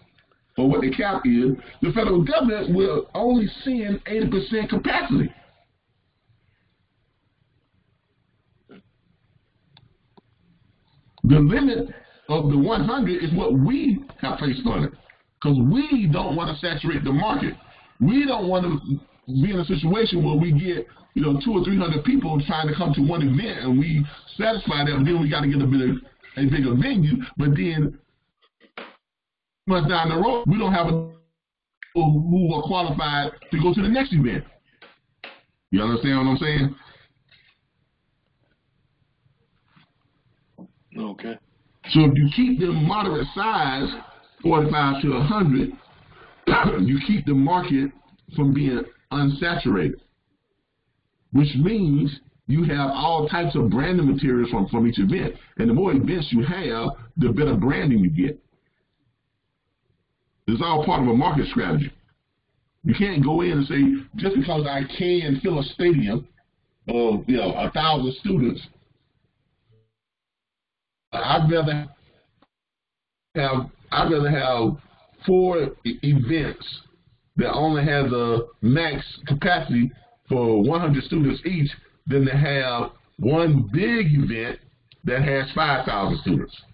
A: or what the cap is. The federal government will only send 80% capacity. The limit of the 100 is what we have placed on it, because we don't want to saturate the market. We don't want to be in a situation where we get 200 or 300 people trying to come to one event, and we satisfy them. Then we got to get a bigger venue. But then months down the road, we don't have people who are qualified to go to the next event. You understand what I'm saying?
B: Okay.
A: So if you keep them moderate size, 45 to 100, you keep the market from being unsaturated, which means you have all types of branding materials from each event. And the more events you have, the better branding you get. It's all part of a market strategy. You can't go in and say, just because I can fill a stadium of 1,000 students, I'd rather have 4 events that only have the max capacity for 100 students each than to have one big event that has 5,000 students.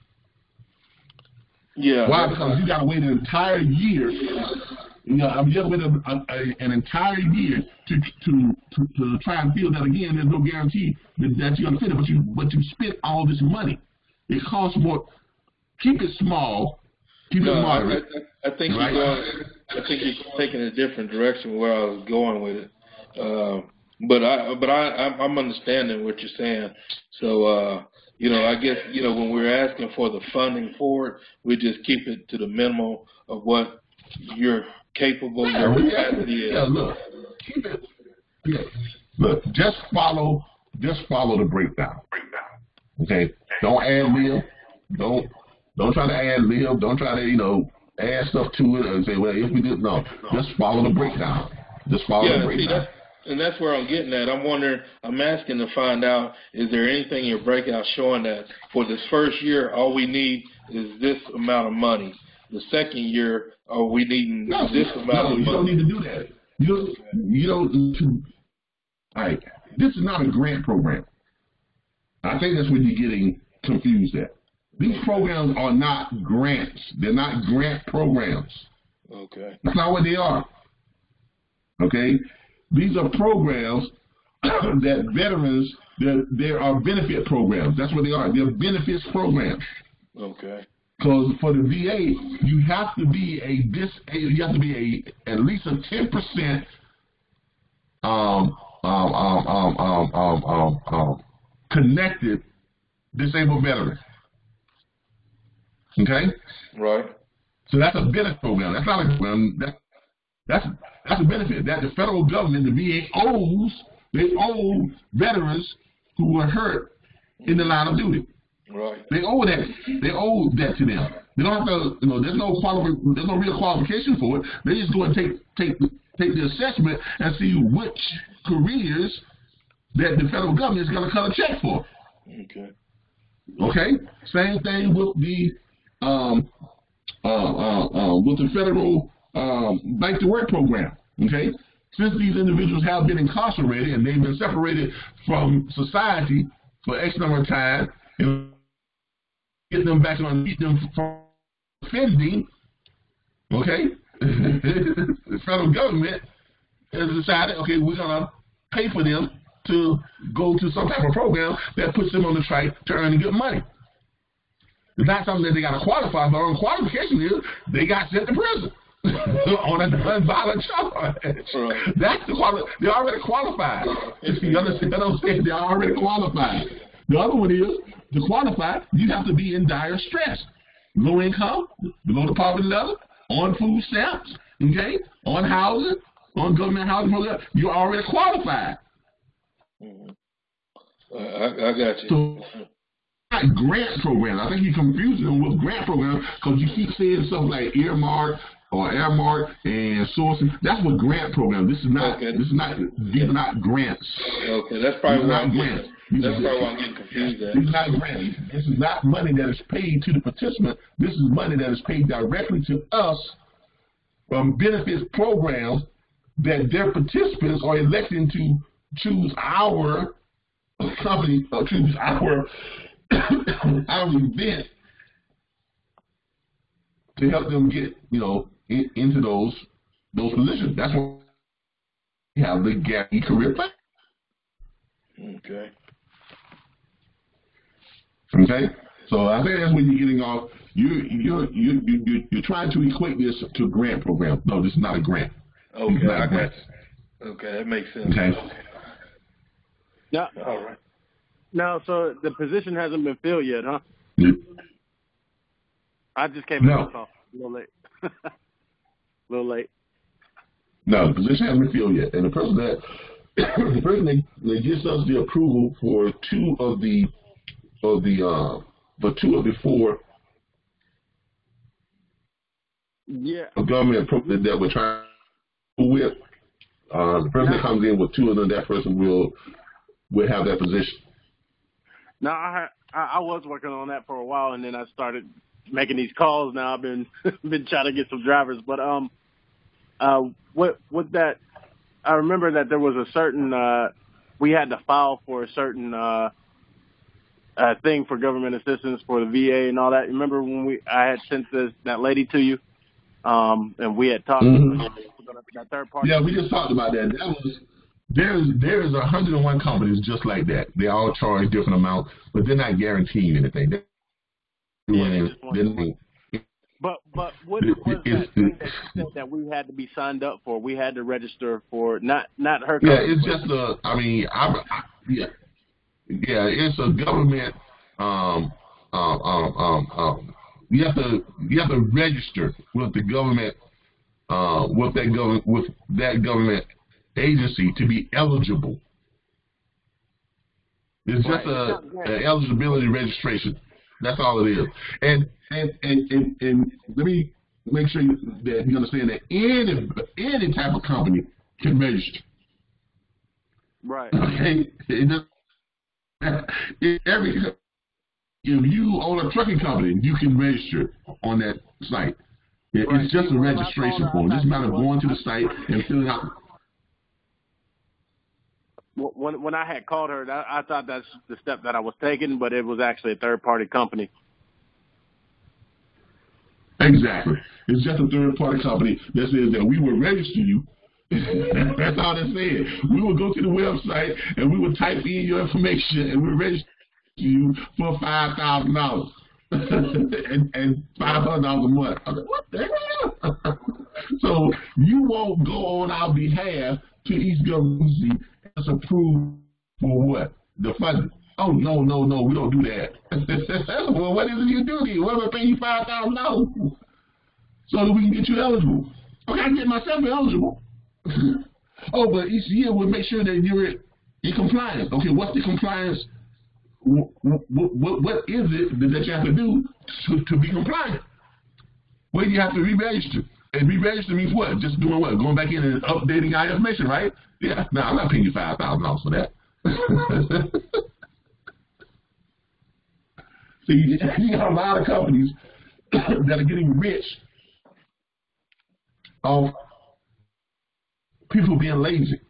B: Yeah.
A: Why? Because you got to wait an entire year. You have to wait an entire year to try and fill that again. There's no guarantee that you're going to fit it, but you spent all this money. It costs more. Keep it small. Keep it moderate.
B: I think
A: right?
B: I think you're taking a different direction where I was going with it. But I'm understanding what you're saying. So I guess when we're asking for the funding for it, we just keep it to the minimum of what you're capable. Your capacity is.
A: Yeah, look, keep it. Yeah. Look, just follow the breakdown. Okay, don't add lib. Don't try to add lib. Don't try to add stuff to it and say, well, if we did, no. Just follow the breakdown. Just follow the breakdown.
B: And that's where I'm getting at. I'm asking to find out, is there anything in your breakout showing that for this first year, all we need is this amount of money. The second year, are we needing this amount of money?
A: You don't need to do that. You don't. All right, this is not a grant program. I think that's where you're getting confused at. These programs are not grants. They're not grant programs.
B: Okay.
A: That's not what they are. Okay? These are programs that veterans, there are benefit programs. That's what they are. They're benefits programs.
B: Okay.
A: Because for the VA, you have to be at least a 10% connected disabled veteran. Okay?
B: Right.
A: So that's a benefit program. That's not a program. That's a benefit that the federal government, the VA, owes. They owe veterans who were hurt in the line of duty.
B: Right.
A: They owe that. They owe that to them. They don't have to. There's no real qualification for it. They just go and take the assessment and see which careers that the federal government is going to cut a check for.
B: Okay.
A: Okay. Same thing with the federal Bank to Work program. Okay. Since these individuals have been incarcerated and they've been separated from society for X number of time and get them back on, keep them from offending, okay? The federal government has decided, okay, we're going to pay for them to go to some type of program that puts them on the track to earning good money. It's not something that they got to qualify for. The qualification is they got sent to prison on a nonviolent charge. Right. That's the they're already qualified. You understand what I'm saying? They're already qualified. The other one is, to qualify, you have to be in dire stress. Low income, below the poverty level, on food stamps, okay, on housing, on government housing program. You're already qualified.
B: I got you.
A: So, not grant program. I think you're confusing them with grant program because you keep saying stuff like earmark or airmark and sourcing. That's what grant program. This is not. Okay. This is not. These are not grants.
B: Okay, that's probably why I'm getting. That's probably why I'm getting confused.
A: This is not grants. This is not money that is paid to the participant. This is money that is paid directly to us from benefits programs that their participants are electing to choose our company or choose our event to help them get, into those positions. That's why we have the guaranteed career plan.
B: Okay.
A: Okay. So I think that's when you're getting off. You're trying to equate this to a grant program. No, this is not a grant.
B: Okay, I got you. Okay, that makes sense.
A: Okay.
C: Yeah.
B: All right.
C: Now, so the position hasn't been filled yet, huh?
A: Yeah.
C: I just came in the call. A little late. A little late.
A: No, the position hasn't been filled yet. And the person that gives us the approval for two of the four government that we're trying with, the person that comes in with two of them, that person will have that position.
C: Now, I was working on that for a while, and then I started making these calls. Now I've been trying to get some drivers, but with that, I remember that there was a certain we had to file for a certain thing for government assistance for the VA and all that. Remember when I had sent that lady to you, and we had talked about that third party.
A: Yeah, we just talked about that. That was. There's 101 companies just like that. They all charge different amounts, but they're not guaranteeing anything.
C: But what was that thing that you said that we had to be signed up for? We had to register for not her company.
A: Yeah, it's just it's a government. You have to register with the government, with that government agency to be eligible. It's just an eligibility registration. That's all it is. And let me make sure that you understand that any type of company can register.
C: Right.
A: Okay. If you own a trucking company, you can register on that site. It's just a registration form. It's a matter of going to the site and filling out.
C: When I had called her, I thought that's the step that I was taking, but it was actually a third-party company.
A: Exactly. It's just a third-party company that says that we will register you. That's all that said. We will go to the website and we will type in your information and we'll register you for $5,000 and $500 a month. I was like, what the hell? So you won't go on our behalf to each government agency and approve for what? The funding. Oh, no, we don't do that. Well, what is it you do then? What if I pay you $5,000 so that we can get you eligible? Okay, I can get myself eligible. Oh, but each year we'll make sure that you're in compliance. Okay, what's the compliance? What is it that you have to do to be compliant? Well, you have to re-register. And re-register means what? Just doing what? Going back in and updating our information, right? Yeah. No, I'm not paying you $5,000 for that. See, you got a lot of companies that are getting rich off people being lazy.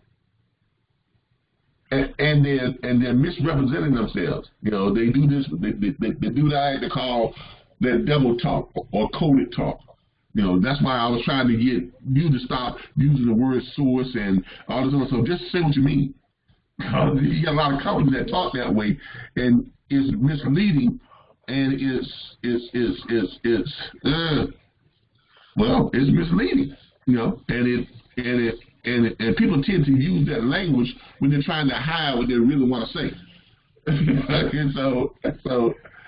A: they're misrepresenting themselves. You know, they do this, they do that. They call that double talk or coded talk. You know, that's why I was trying to get you to stop using the word source and all this other stuff. Just say what you mean. You got a lot of companies that talk that way, and it's misleading, and it's misleading. You know, and people tend to use that language when they're trying to hide what they really want to say. And so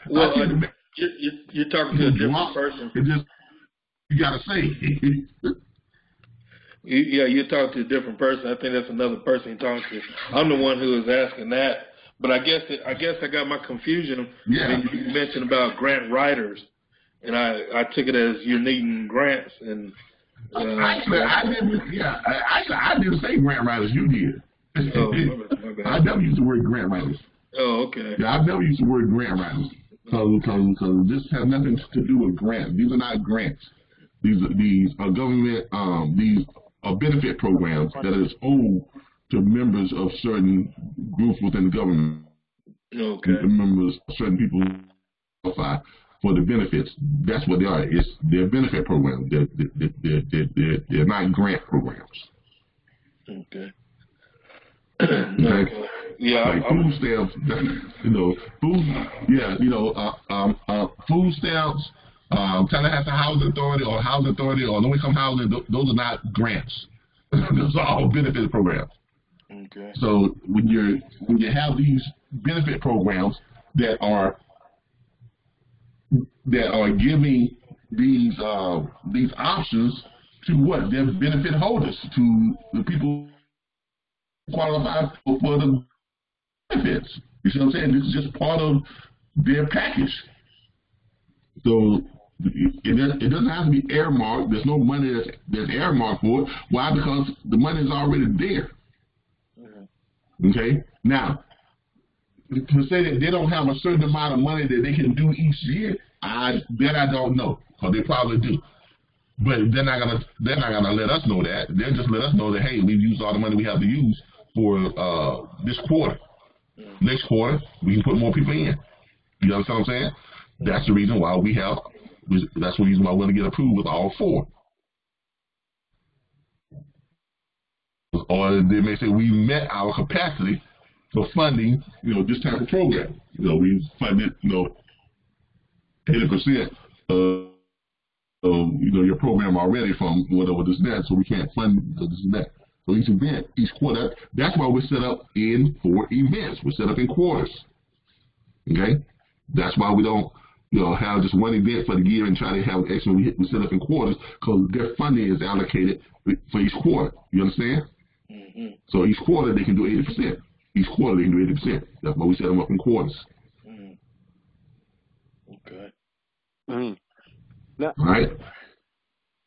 B: well, you're talking to a different person.
A: You gotta say.
B: Yeah, you're talking to a different person. I think that's another person you're talking to. I'm the one who was asking that, but I guess I got my confusion when you mentioned about grant writers, and I took it as you're needing grants. And
A: actually, I didn't say grant writers. You did.
B: Oh, my bad.
A: I never used the word grant writers.
B: Oh, okay.
A: Yeah, I've never used the word grant writers because this has nothing to do with grants. These are not grants. These are government. These are benefit programs that is owed to members of certain groups within the government.
B: Okay.
A: The members, certain people qualify for the benefits. That's what they are. They're benefit programs. They're not grant programs.
B: Okay.
A: Okay.
B: Yeah.
A: Like food stamps, food stamps. Tallahassee Housing Authority or low income housing, those are not grants. Those are all benefit programs.
B: Okay.
A: So when you have these benefit programs that are giving these options to what? Their benefit holders, to the people who qualify for the benefits. You see what I'm saying? This is just part of their package. So it doesn't have to be earmarked. There's no money that's earmarked for it. Why? Because the money is already there. Okay? Now, to say that they don't have a certain amount of money that they can do each year, I don't know. Because they probably do. But they're not gonna let us know that. They'll just let us know that, hey, we've used all the money we have to use for this quarter. Next quarter, we can put more people in. You understand what I'm saying? That's the reason why that's the reason why we're going to get approved with all four. Or they may say we met our capacity for funding, this type of program. We funded, 80% of, your program already from whatever this and that, so we can't fund this and that. So each event, each quarter, that's why we're set up in 4 events. We're set up in quarters. Okay? That's why we don't have just one event for the year and try to have an extra. We set up in quarters because their funding is allocated for each quarter. You understand?
B: Mm-hmm.
A: So each quarter they can do 80%. Each quarter they can do 80%. That's why we set them up in quarters.
B: Mm-hmm. Okay.
C: Mm-hmm.
A: All right.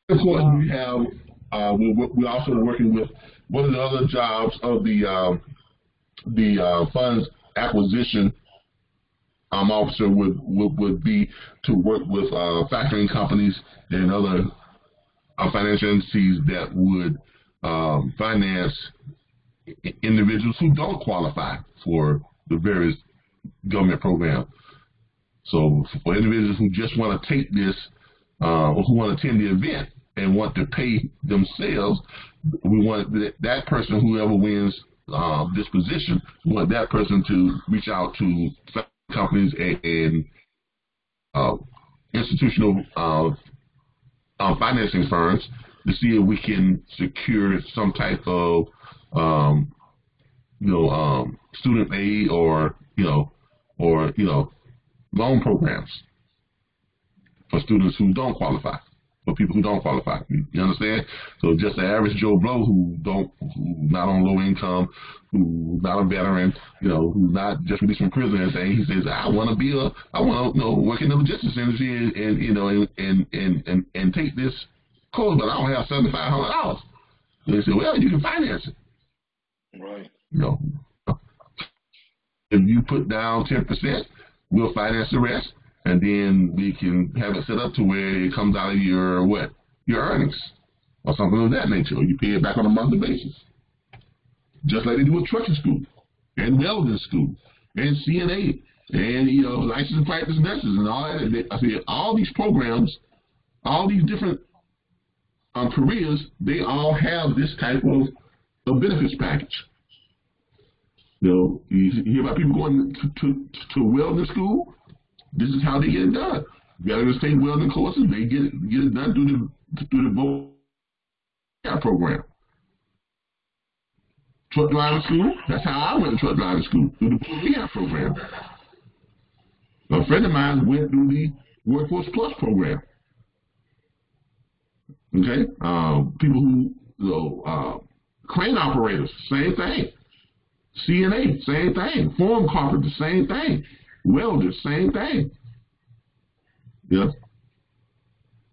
A: Of course, we have. We're also working with one of the other jobs of the funds acquisition officer would be to work with factoring companies and other financial entities that would finance individuals who don't qualify for the various government programs. So for individuals who just want to take this or who want to attend the event and want to pay themselves, we want that person, whoever wins this position, we want that person to reach out to companies and institutional financing firms to see if we can secure some type of student aid or loan programs for students who don't qualify, for people who don't qualify. You understand? So just the average Joe Blow who not on low income, who's not a veteran, who's not just released from prison and saying, he says, I want to work in the logistics industry and take this course, but I don't have $7,500. They say, well, you can finance it.
B: Right.
A: If you put down 10%, we'll finance the rest, and then we can have it set up to where it comes out of your earnings or something of that nature. Or you pay it back on a monthly basis, just like they do with trucking school. and welding school, and CNA, and licensed and practice nurses, and all that. And I said all these programs, all these different careers, they all have this type of benefits package. You hear about people going to welding school. This is how they get it done. You got to take welding courses. They get it done through the program. Truck driving school. That's how I went to truck driving school, through the program. A friend of mine went through the Workforce Plus program. Okay, people who crane operators, same thing. CNA, same thing. Form carpenters, same thing. Welders, same thing. Yeah.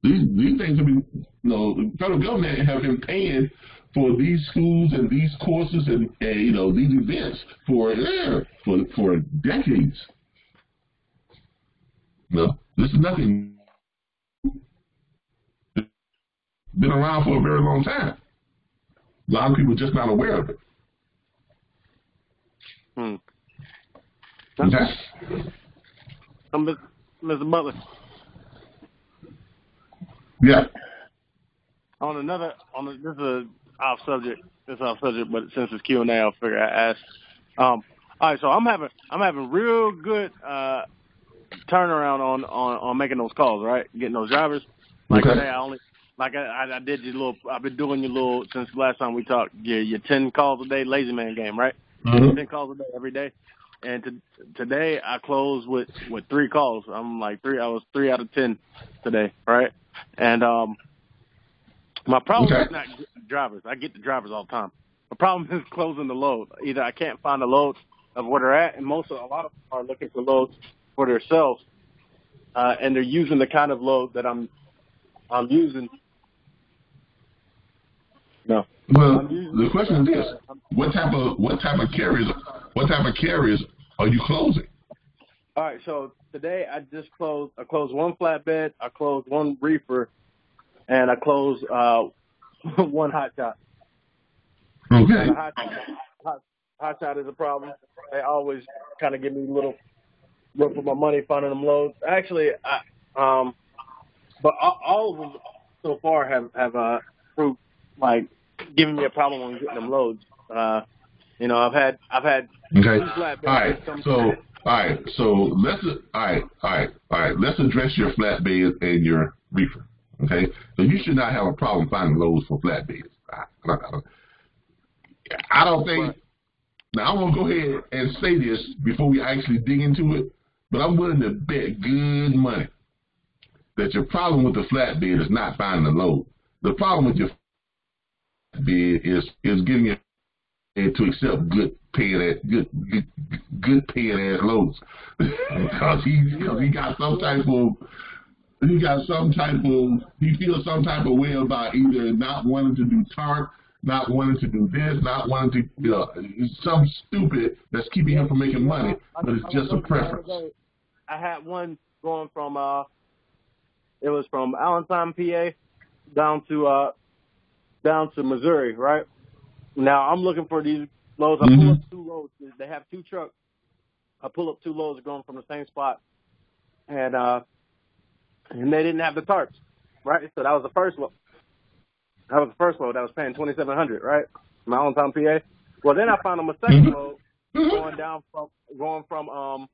A: These things have been, the federal government have been paying for these schools and these courses and these events for decades. No, this is nothing. Been around for a very long time. A lot of people are just not aware of it. Okay.
C: Mr. Butler.
A: Yeah.
C: This is off subject. But since it's Q&A, I'll figure I ask. All right, so I'm having real good turnaround on making those calls, right? Getting those drivers. Like
A: okay.
C: Today, I did your little. I've been doing your little since the last time we talked. Your 10 calls a day lazy man game, right?
A: Mm-hmm.
C: 10 calls a day every day. And today I closed with 3 calls. I'm like 3. I was 3 out of 10 today, right? And my problem is not drivers. I get the drivers all the time. The problem is closing the load. Either I can't find the loads of where they're at, and a lot of them are looking for loads for themselves, and they're using the kind of load that I'm using. No.
A: Well, the question is this: what type of carriers are you closing?
C: All right. So today I closed 1 flatbed, I closed 1 reefer, and I closed 1 hot shot.
A: Okay.
C: Hot shot is a problem. They always kind of give me a little run for my money finding them loads. Actually, but all of them so far have proved like giving me a problem on getting them loads. I've had
A: okay.
C: 2 flatbeds.
A: All right. Let's address your flatbed and your reefer. Okay, so you should not have a problem finding loads for flatbeds. I don't think. Now I'm gonna go ahead and say this before we actually dig into it, but I'm willing to bet good money that your problem with the flatbed is not finding the load. The problem with your flatbed is getting it to accept good paying ass loads because he feels some type of way about either not wanting to do TARP, not wanting to do this, not wanting to, some stupid that's keeping him from making money, but it's just a preference.
C: I had one going from, it was from Allentown, PA, down to Missouri, right? Now I'm looking for these loads. I pull up 2 loads. They have 2 trucks. I pull up 2 loads going from the same spot, and they didn't have the tarps, right? So that was the first load. That was the first load. That was paying $2,700, right? From Allentown, PA. Well, then I found them a second load going from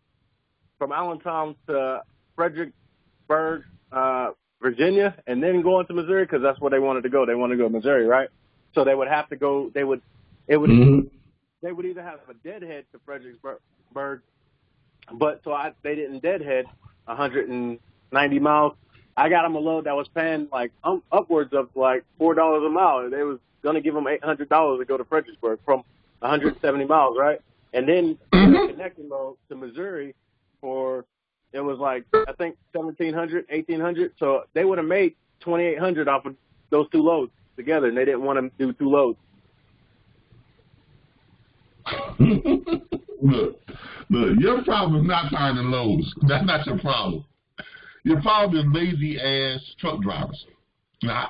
C: Allentown to Fredericksburg, Virginia, and then going to Missouri because that's where they wanted to go. They wanted to go to Missouri, right? So they would have to go. They would either have a deadhead to Fredericksburg, but they didn't deadhead 190 miles. I got them a load that was paying like upwards of like $4 a mile. They was gonna give them $800 to go to Fredericksburg from 170 miles, right? And then a connecting load to Missouri it was like I think $1,700, $1,800. So they would have made $2,800 off of those 2 loads together, and they didn't want to do 2 loads.
A: Look, your problem is not finding loads. That's not your problem. Your problem is lazy ass truck drivers. Now,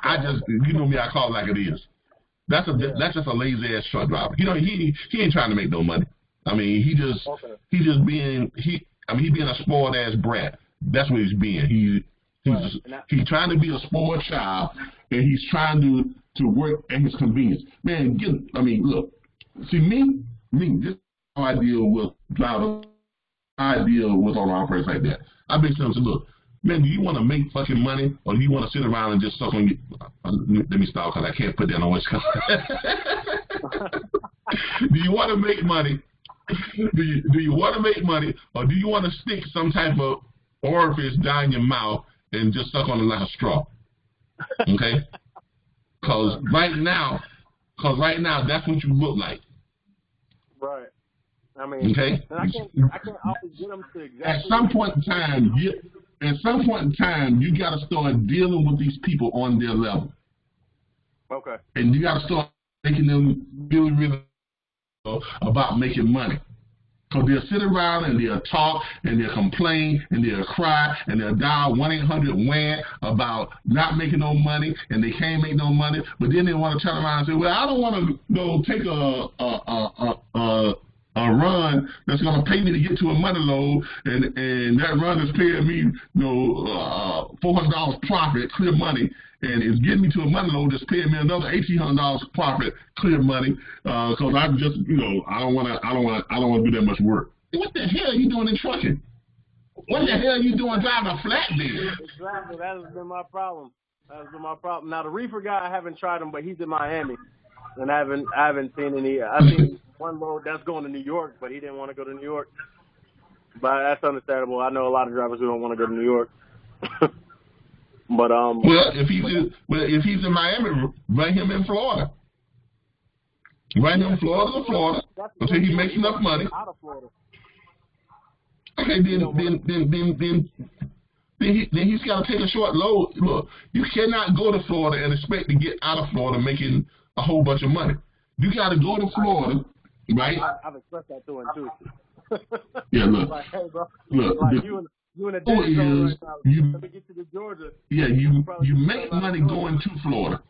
A: you know me, I call it like it is. That's just a lazy ass truck driver. He ain't trying to make no money. I mean, he just being a spoiled ass brat. That's what he's being. He's trying to be a spoiled child, and he's trying to work at his convenience. Man, look, see me, this is how I deal with drivers. I deal with owner operators like that. I basically say, look, man, do you want to make fucking money, or do you want to sit around and just suck on you? Let me stop, because I can't put that on West Coast. Do you want to make money? Do you want to make money, or do you want to stick some type of orifice down your mouth and just suck on it like a straw? Okay? Because right now, that's what you look like.
C: Right. I mean,
A: okay?
C: I can't always get them to exactly.
A: At some point in time, you got to start dealing with these people on their level.
C: Okay.
A: And you got to start making them really, really about making money. Because they'll sit around and they'll talk and they'll complain and they'll cry and they'll dial 1-800-WAN about not making no money and they can't make no money. But then they want to turn around and say, well, I don't want to go take a run that's going to pay me to get to a money load, and that run is paying me, $400 profit, clear money, and it's getting me to a money load that's paying me another $1,800 profit, clear money, because I'm just, I don't want to do that much work. What the hell are you doing in trucking? What the hell are you doing driving a flatbed?
C: Exactly, that has been my problem. Now the reefer guy, I haven't tried him, but he's in Miami, and I haven't seen any. I've seen one load that's going to New York, but he didn't want to go to New York. But that's understandable. I know a lot of drivers who don't want to go to New York. But
A: well, if he's in Miami, run him in Florida. Run him Florida to Florida until he makes enough money.
C: Out of Florida.
A: Okay, then he's got to take a short load. Look, you cannot go to Florida and expect to get out of Florida making a whole bunch of money. You got to go to Florida, right?
C: I've expressed that to him too.
A: Yeah, look,
C: like, hey, bro,
A: look.
C: like you in a dead zone right now. Let me get you to Georgia.
A: Yeah, you make money going to Florida.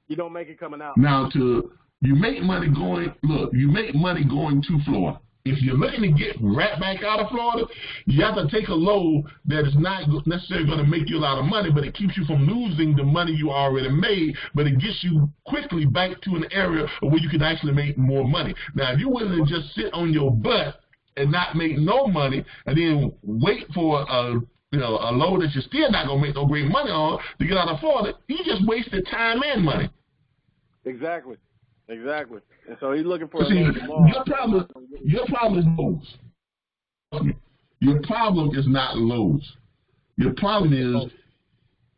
C: You don't make it coming out.
A: Now, you make money going to Florida. If you're looking to get right back out of Florida, you have to take a load that is not necessarily going to make you a lot of money, but it keeps you from losing the money you already made, but it gets you quickly back to an area where you can actually make more money. Now, if you're willing to just sit on your butt and not make no money and then wait for a load that you're still not going to make no great money on to get out of Florida, you just wasted time and money.
C: Exactly. And so he's looking for
A: your problem is loads. Your problem is not loads. Your problem is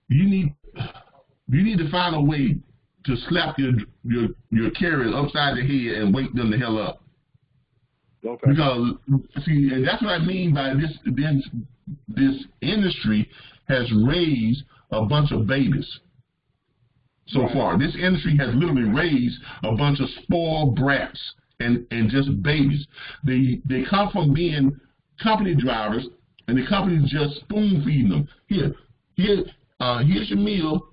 A: you need to find a way to slap your carriers upside the head and wake them the hell up.
C: Okay.
A: Because and that's what I mean by this industry has raised a bunch of babies. So far, this industry has literally raised a bunch of spoiled brats and just babies. They come from being company drivers, and the company's just spoon feeding them. Here's your meal.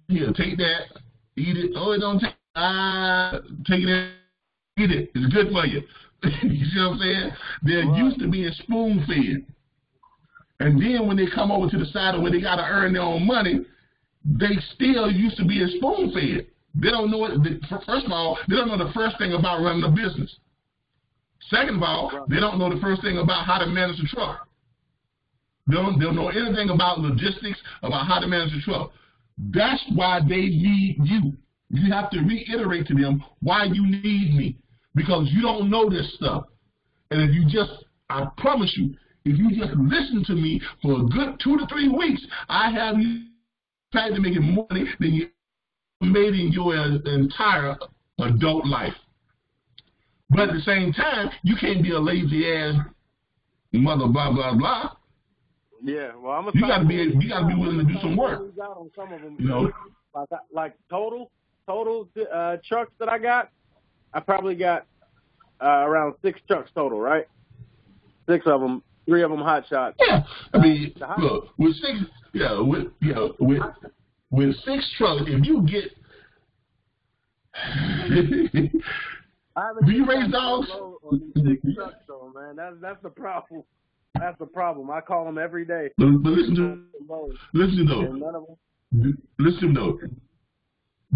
A: Here, take that, eat it. Oh, it don't take. Take it, eat it. It's good for you. You see what I'm saying? They're used to being spoon fed, and then when they come over to the side of where they got to earn their own money, they still used to be spoon-fed. They don't know it. First of all, they don't know the first thing about running a business. Second of all, they don't know the first thing about how to manage a truck. They don't know anything about logistics, about how to manage a truck. That's why they need you. You have to reiterate to them why you need me, because you don't know this stuff. And I promise you, if you just listen to me for a good 2 to 3 weeks, I have you trying to make more money than you made in your entire adult life. But at the same time, you can't be a lazy ass mother blah blah blah.
C: Yeah, well,
A: you gotta be willing to do some work.
C: On some of them, like total trucks that I got, I probably got around 6 trucks total, right? 6 of them. 3 of them hot shots.
A: Yeah, I mean, look, with 6 trucks, if you get
C: I haven't
A: Do you
C: seen
A: raise
C: that
A: dogs?
C: on these big trucks, though, man. That's the problem. That's the problem. I call them every day.
A: But listen though.
C: And none of them.
A: Listen though.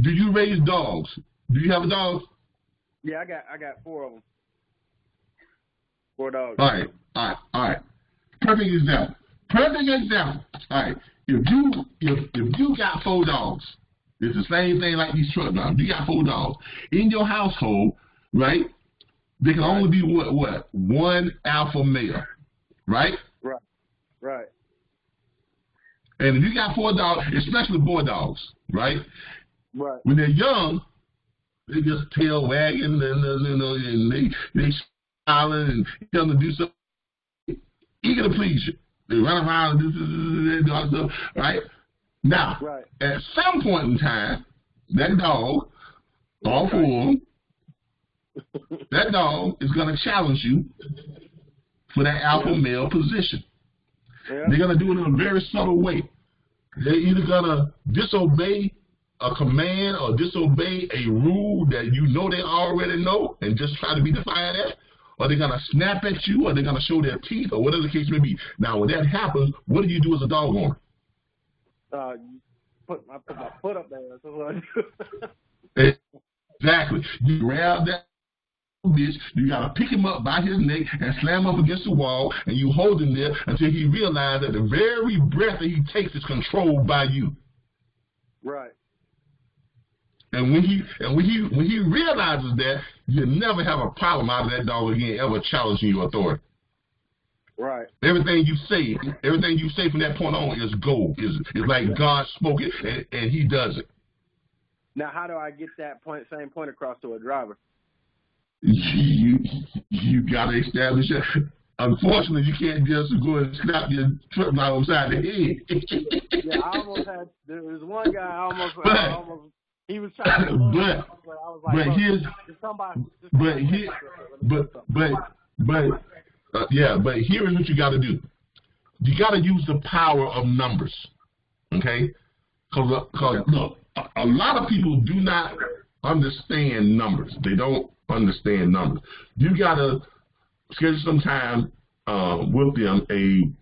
A: Do you raise dogs? Do you have a dog?
C: Yeah, I got 4 of them. 4 dogs.
A: All right. Perfect example. All right. If you got 4 dogs, it's the same thing like these truck drivers. You got 4 dogs in your household, right? There can only be what? 1 alpha male, right?
C: Right.
A: And if you got 4 dogs, especially boy dogs, right?
C: Right.
A: When they're young, they just tail wagging and they smiling and tell them to do something, eager to please you. They run around and do all stuff, right? Now, at some point in time, that dog, all 4 of them, that dog is going to challenge you for that alpha male position. Yeah. They're going to do it in a very subtle way. They're either going to disobey a command or disobey a rule that you know they already know and just try to be defiant at, or they're going to snap at you, or they're going to show their teeth, or whatever the case may be. Now, when that happens, what do you do as a dog owner?
C: I put my foot up there. That's what I do.
A: Exactly. You grab that bitch, you got to pick him up by his neck and slam him up against the wall, and you hold him there until he realizes that the very breath that he takes is controlled by you.
C: Right.
A: And when he realizes that, you'll never have a problem out of that dog again ever challenging your authority.
C: Right.
A: Everything you say from that point on is gold. Is like God spoke it, and He does it.
C: Now, how do I get that same point across to a driver?
A: You got to establish it. Unfortunately, you can't just go and snap your truck right upside the head.
C: Yeah, I almost had. There was one guy. I almost. He was trying to.
A: But here is what you got to do. You got to use the power of numbers, okay? Because look, a lot of people do not understand numbers. They don't understand numbers. You got to schedule some time with them. You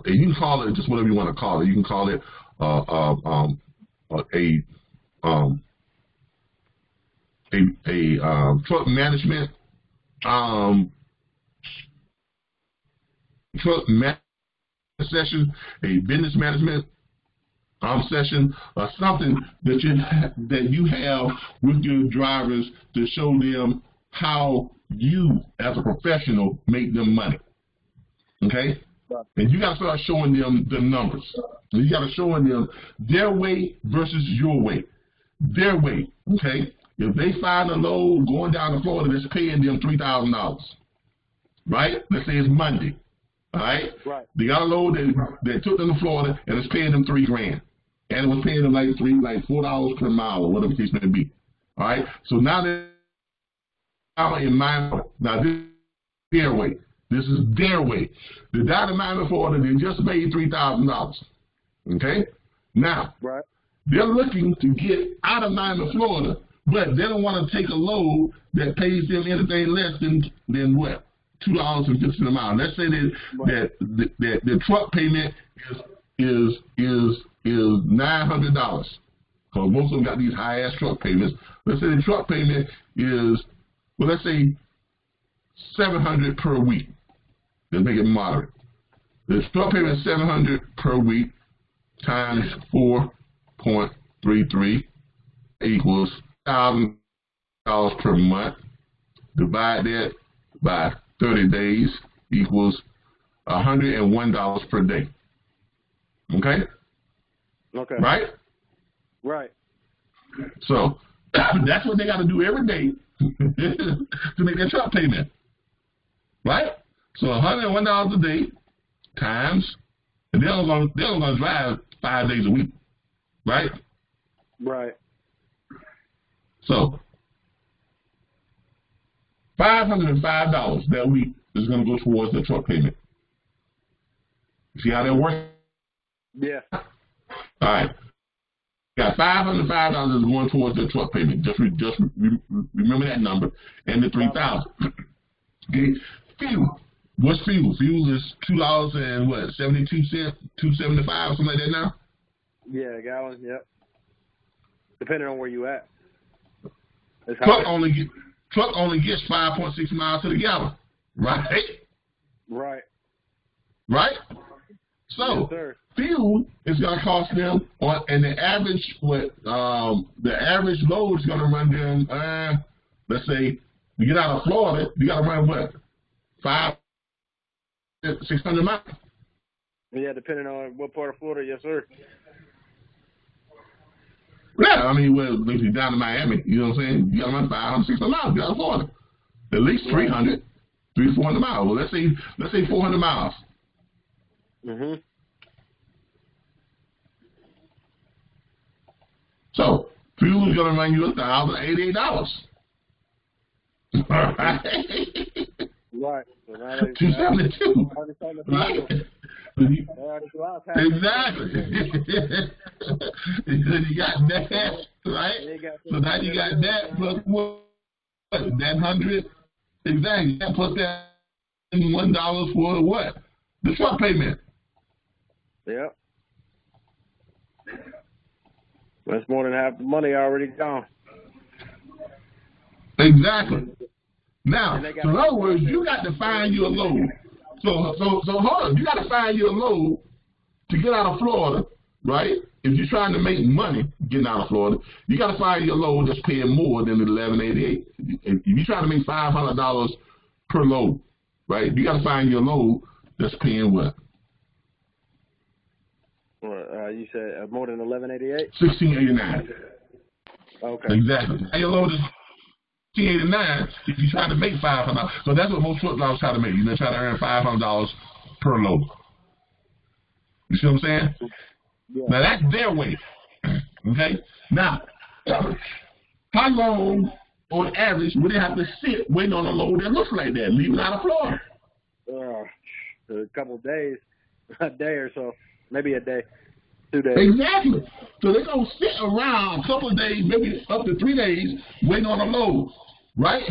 A: can call it just whatever you want to call it. You can call it truck management session, a business management session, or something that you have with your drivers to show them how you, as a professional, make them money. Okay? And you got to start showing them the numbers. You got to show them their way versus your way. Their way, okay? If they find a load going down to Florida that's paying them $3,000, right? Let's say it's Monday, all right? Right. They got a load that took them to Florida and it's paying them $3,000, and it was paying them like $4 per mile or whatever the case may be. All right. So now they're in Miami. Now this is their way. This is their way. They're down in Miami, Florida. They just paid $3,000. Okay. Now they're looking to get out of Miami, Florida, but they don't want to take a load that pays them anything less than what? $2.50 a mile. Let's say that the truck payment is $900. Because most of them got these high ass truck payments. Let's say the truck payment is, well, let's say $700 per week. Let's make it moderate. The truck payment is $700 per week times 4.33 equals $1,000 per month. Divide that by 30 days equals $101 per day. Okay? Okay. Right?
C: Right.
A: So that's what they got to do every day to make their truck payment. Right? So $101 a day times, and they're only going to drive 5 days a week. Right?
C: Right.
A: So $505 that week is going to go towards the truck payment. See how that works?
C: Yeah.
A: All right. got $505 going towards the truck payment. Just remember that number, and the $3,000. Okay, fuel. What's fuel? Fuel is $2.72, $2.75, something like that now.
C: Yeah, a gallon. Yep. Depending on where you at.
A: Truck only gets 5.6 miles to the gallon, right?
C: Right.
A: Right. So
C: yes,
A: fuel is going to cost them, and the average load is going to run them. Let's say you get out of Florida, you got to run what, 600 miles.
C: Yeah, depending on what part of Florida, yes, sir.
A: Yeah, I mean, well, if you're down to Miami, you know what I'm saying? You got to run 500, 600 miles. Get out of Florida, at least 300 to 400 miles. Well, let's say 400 miles.
C: Mhm.
A: So fuel is going to run you $1,088. Right.
C: Right. So now
A: $272. Right. Exactly. You got that, right? So now you got that plus what? That 100. Exactly. That plus that $1 for what? The truck payment.
C: Yep. That's more than half the money already gone.
A: Exactly. Now, so in other words, you got to find you a load. So hold on. You got to find you a load to get out of Florida, right? If you're trying to make money getting out of Florida, you got to find your load that's paying more than the $11.88. If you're trying to make $500 per load, right? You got to find your load that's paying what?
C: You said more than $11.88?
A: $16.89.
C: Okay.
A: Exactly. And your load is $16.89 if you're trying to make $500. So that's what most truck drivers try to make. You're trying to earn $500 per load. You see what I'm saying?
C: Yeah.
A: Now that's their way. Okay? Now, how long on average would they have to sit waiting on a load that looks like that, leaving out of Florida?
C: A couple of days, a day or so, maybe a day, 2 days.
A: Exactly. So they're going to sit around a couple of days, maybe up to 3 days, waiting on a load, right?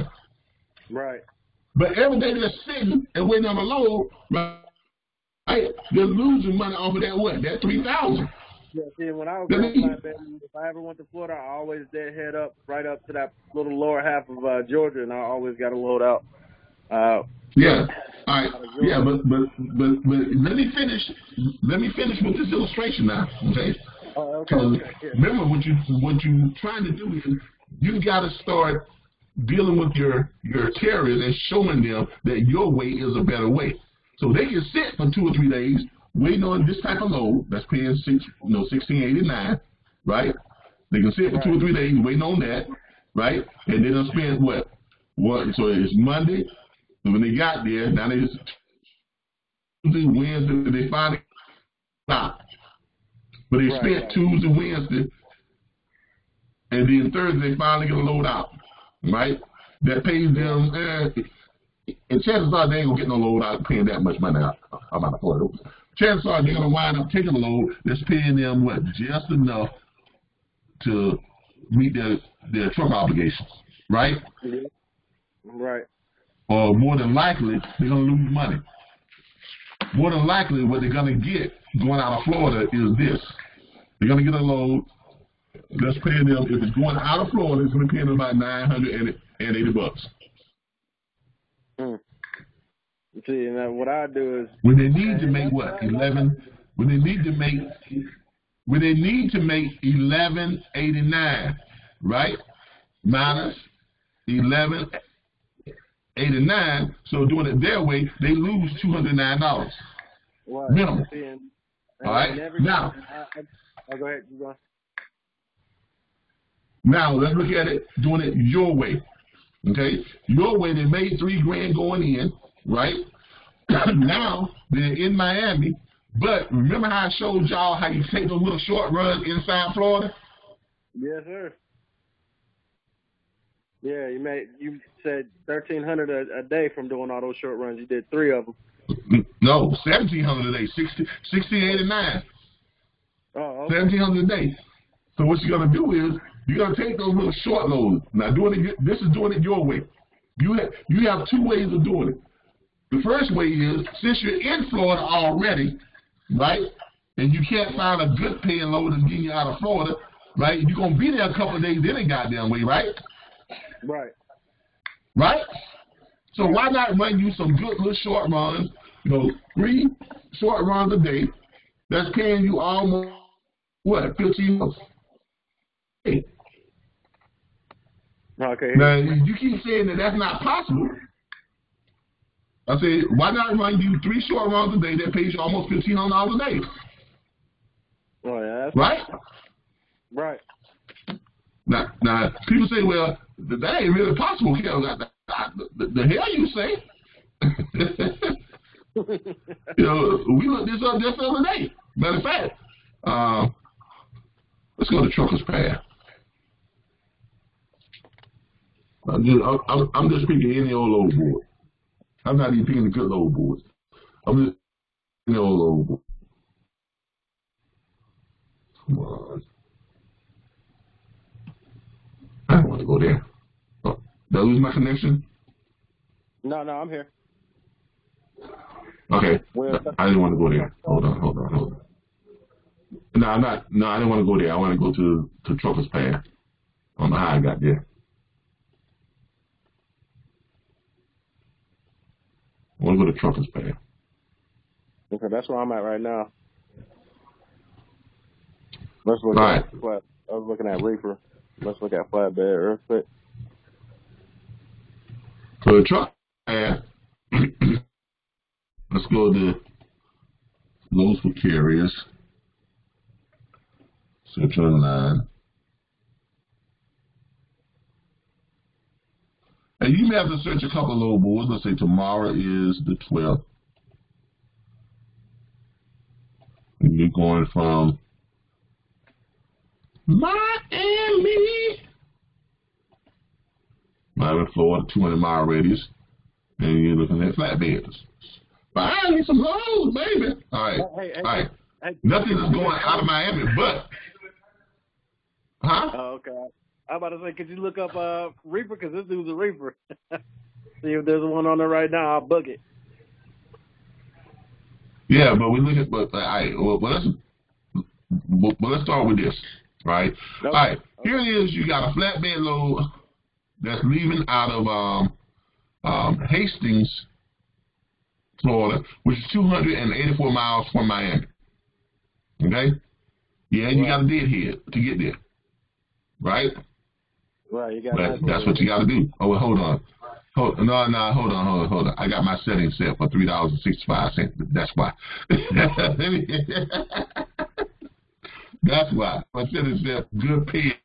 C: Right.
A: But every day they're sitting and waiting on a load, right? They're losing money off of that what? That $3,000.
C: Yeah, see, when I was going flatbed, if I ever went to Florida, I always did head up right up to that little lower half of Georgia, and I always got a load out.
A: Yeah. All right. Yeah, but let me finish. Let me finish with this illustration now. Okay.
C: Okay. Yeah.
A: Remember what you trying to do is you got to start dealing with your carriers and showing them that your way is a better way. So they can sit for 2 or 3 days waiting on this type of load that's paying $16.89, right? They can sit for 2 or 3 days waiting on that, right? And then they'll spend what? So it's Monday. So when they got there, now they Tuesday, Wednesday, they finally stopped. But they spent Tuesday, Wednesday, and then Thursday they finally get a load out, right? That pays them, and chances are they ain't gonna get no load out paying that much money out of Florida. Chances are they're gonna wind up taking a load that's paying them what, just enough to meet their truck obligations, right?
C: Yeah. Right.
A: Or more than likely, they're going to lose money. More than likely, what they're going to get going out of Florida is this. They're going to get a load that's paying them, if it's going out of Florida, it's going to pay them about $980.
C: See, now what I do is
A: when they need to make what? When they need to make $11.89, right? Minus $11.89. So doing it their way, they lose $209 minimum. All right. Now,
C: go ahead. You go.
A: Now let's look at it doing it your way. Okay, your way. They made $3,000 going in, right? Now they're in Miami. But remember how I showed y'all how you take those little short runs inside Florida?
C: Yes, sir. Yeah, you said $1,300 a day from doing all those short runs. You did 3 of them.
A: No, $1,700 a day, $16.89.
C: Oh, okay.
A: $1,700 a day. So what you're gonna do is you're gonna take those little short loads. Now this is doing it your way. You have two ways of doing it. The first way is, since you're in Florida already, right, and you can't find a good paying load and get you out of Florida, right? You're gonna be there a couple of days any goddamn way, right?
C: Right.
A: Right? So why not run you some good little short runs, 3 short runs a day that's paying you almost, what, $15? Hey.
C: Okay.
A: Now, you keep saying that that's not possible. I said, why not run you 3 short runs a day that pays you almost $1,500 a day?
C: Oh, yeah, that's
A: right?
C: Right.
A: Now, people say, well, that ain't really possible. The hell you say? We looked this up just the other day. Matter of fact, let's go to Trucker's Path. I'm just picking any old load board. I'm not even picking the good load boards. I'm just picking any old load board. Come on. I don't want to go there. Oh, did I lose my connection?
C: No, I'm here.
A: Okay. I didn't want to go there. Hold on. No, I didn't want to go there. I want to go to Trucker's Path. I don't know how I got there. I want to go to Trucker's Path.
C: Okay, that's where I'm at right now. Let's look
A: at
C: flat. I was looking at reefer. Let's look at flatbed real quick.
A: So the truck path, let's go to loads for carriers. Search online. And you may have to search a couple of load boards. Let's say tomorrow is the 12th. And you're going from Miami, Florida, 200-mile radius, and you're looking at flatbeds. But I need some loads, baby. All right, all right. Nothing is going out of Miami, but, huh?
C: Oh, okay. I'm about to say, could you look up reefer? Because this dude's a reefer. See if there's one on there right now. I'll book it.
A: Yeah, but we look at, but all right. Well, let's start with this. Right.
C: Nope.
A: All right. Here it is. You got a flatbed load that's leaving out of Hastings, Florida, which is 284 miles from Miami. Okay. Yeah, you got a deadhead to get there. Right.
C: Right. You got.
A: That's what you got to do. Oh, well, hold on. Hold on. I got my settings set for $3.65. That's why. That's why. My settings set good pay.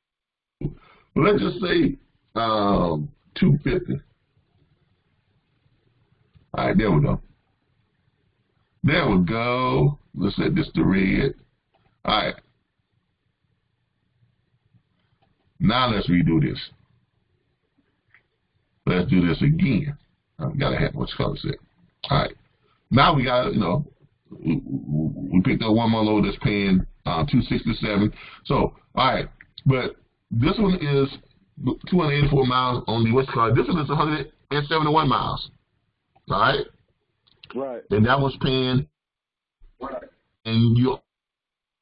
A: Well, let's just say $2.50. All right, there we go. There we go. Let's set this to red. All right. Now let's redo this. Let's do this again. I've got to have what's color set. All right. Now we got, we picked up one more load that's paying $267. So, all right. But this one is 284 miles on the west side. This one is 171 miles. All right.
C: Right.
A: And that was paying, and you're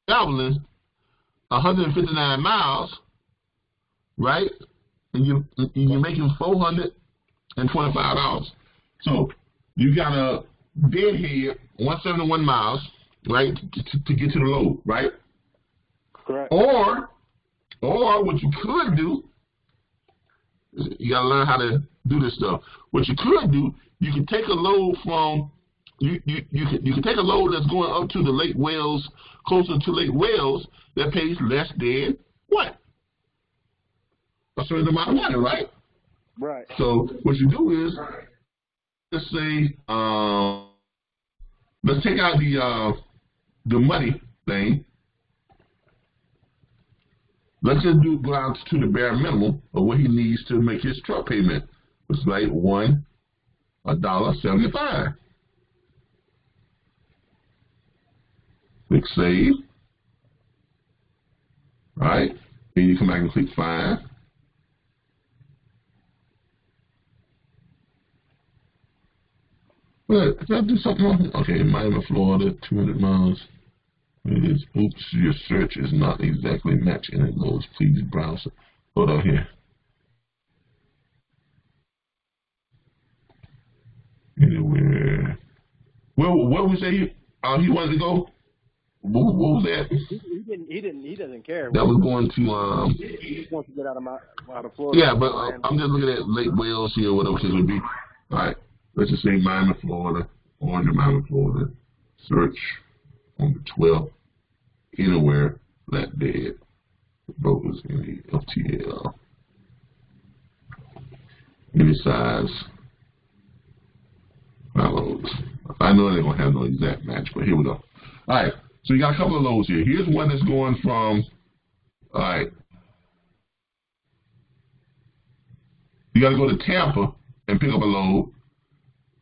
A: traveling 159 miles, right? And you're making $425. So you got a deadhead 171 miles, right, to get to the load, right?
C: Correct.
A: Or what you could do, you gotta learn how to do this stuff. What you could do, you can take a load from you can take a load that's going up to the Lake Wales, closer to Lake Wales, that pays less than what? A certain amount of money, right?
C: Right.
A: So what you do is, let's say, let's take out the money thing. Let's just go down to the bare minimum of what he needs to make his truck payment. It's like $1.75. Click save. All right. Then you come back and click find. But did I do something wrong? Okay, Miami, Florida, 200 miles. It is. Oops, your search is not exactly matching. It loads. Please browse. Hold on here. Anywhere. Well, what we say? He wanted to go. What was that?
C: He doesn't care.
A: That was going to
C: He just wants to get out of Florida.
A: Yeah, but I'm just looking at Lake Wales here, whatever it would be. All right, let's just say Miami, Florida, Orange, Miami, Florida. Search on the 12th. Anywhere flat bed. Brokers in the FTL. Any size. Follows. I know they're gonna have no exact match, but here we go. All right. So you got a couple of loads here. Here's one that's going from, all right, you got to go to Tampa and pick up a load,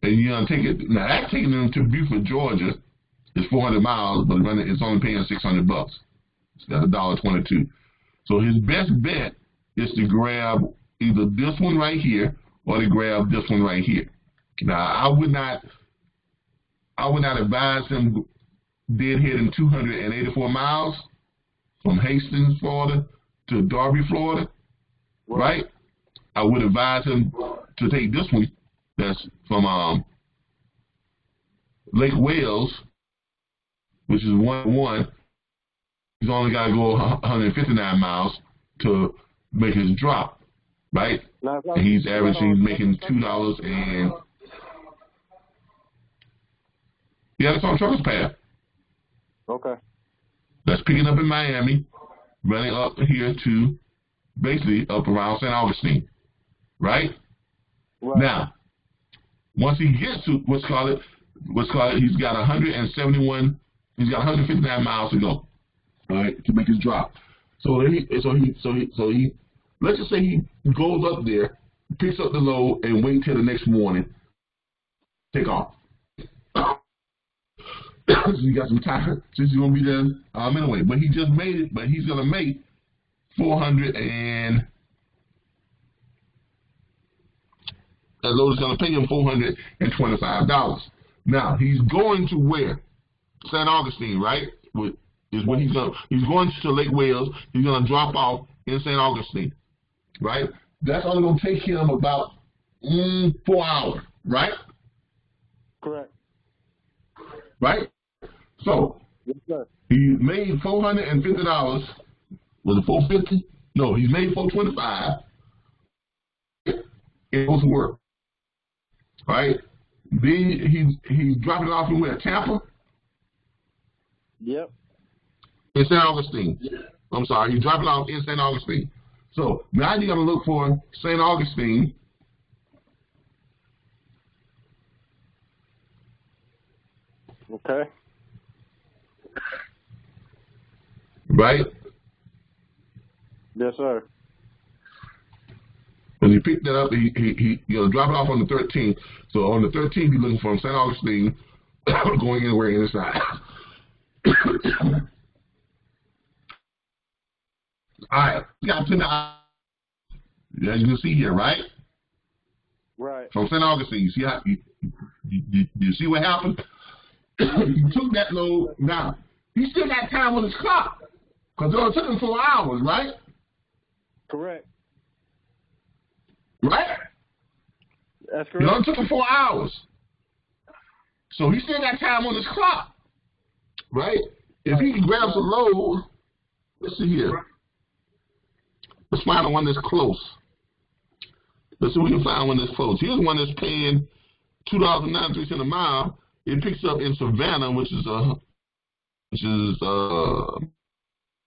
A: and you're going to take it. Now, that's taking them to Buford, Georgia. It's 400 miles, but it's only paying $600. It's got $1.22. So his best bet is to grab either this one right here or to grab this one right here. Now, I would not advise him deadheading 284 miles from Hastings, Florida to Darby, Florida, right? I would advise him to take this one that's from Lake Wales, which is 1-1. He's only got to go 159 miles to make his drop, right? And he's making $2 and yeah, it's on Trucker's Path.
C: Okay.
A: That's picking up in Miami, running up here to basically up around St. Augustine, right? Now, once he gets to what's called he's got 159 miles to go, all right, to make his drop. So he let's just say he goes up there, picks up the load, and wait till the next morning, take off. So you got some time since you're gonna be there anyway. But he just made it. But he's gonna make $400 and that load is gonna pay him $425. Now he's going to where? St. Augustine, right? Is when he's going to Lake Wales. He's gonna drop off in St. Augustine, right? That's only gonna take him about 4 hours, right?
C: Correct.
A: Right? So,
C: yes, sir.
A: He made $450. Was it $450? No, he made $425. It goes to work. Right? Then he's dropping it off in where? Tampa?
C: Yep.
A: In St. Augustine. I'm sorry, he's dropping it off in St. Augustine. So, now you're going to look for St. Augustine.
C: Okay.
A: Right?
C: Yes, sir.
A: When he picked that up, he drop it off on the 13th. So on the 13th, he's looking from St. Augustine, going anywhere inside. All right, you got to as you can see here, right?
C: Right.
A: From St. Augustine, you see how you see what happened? He took that load. Now he still got time on his clock because it only took him 4 hours, right?
C: Correct.
A: Right?
C: That's correct.
A: It only took him 4 hours, so he still got time on his clock, right? If he grabs a load, let's see here. Let's find the one that's close. Let's see if we can find one that's close. Here's one that's paying $2.93 a mile. It picks up in Savannah, which is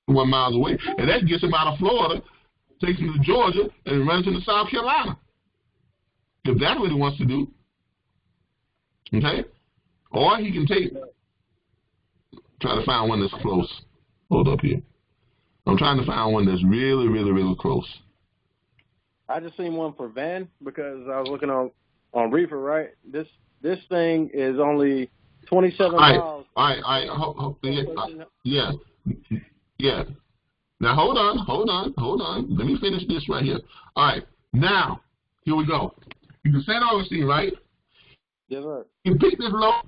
A: 1 mile away, and that gets him out of Florida, takes him to Georgia, and runs into South Carolina. If that's what he wants to do, okay. Or he can try to find one that's close. Hold up here. I'm trying to find one that's really, really, really close.
C: I just seen one for van because I was looking on Reefer, right? This thing is only 27 miles.
A: Yeah. Now, hold on. Let me finish this right here. All right, now, here we go. He's in St. Augustine, right?
C: Yes, sir.
A: You pick this load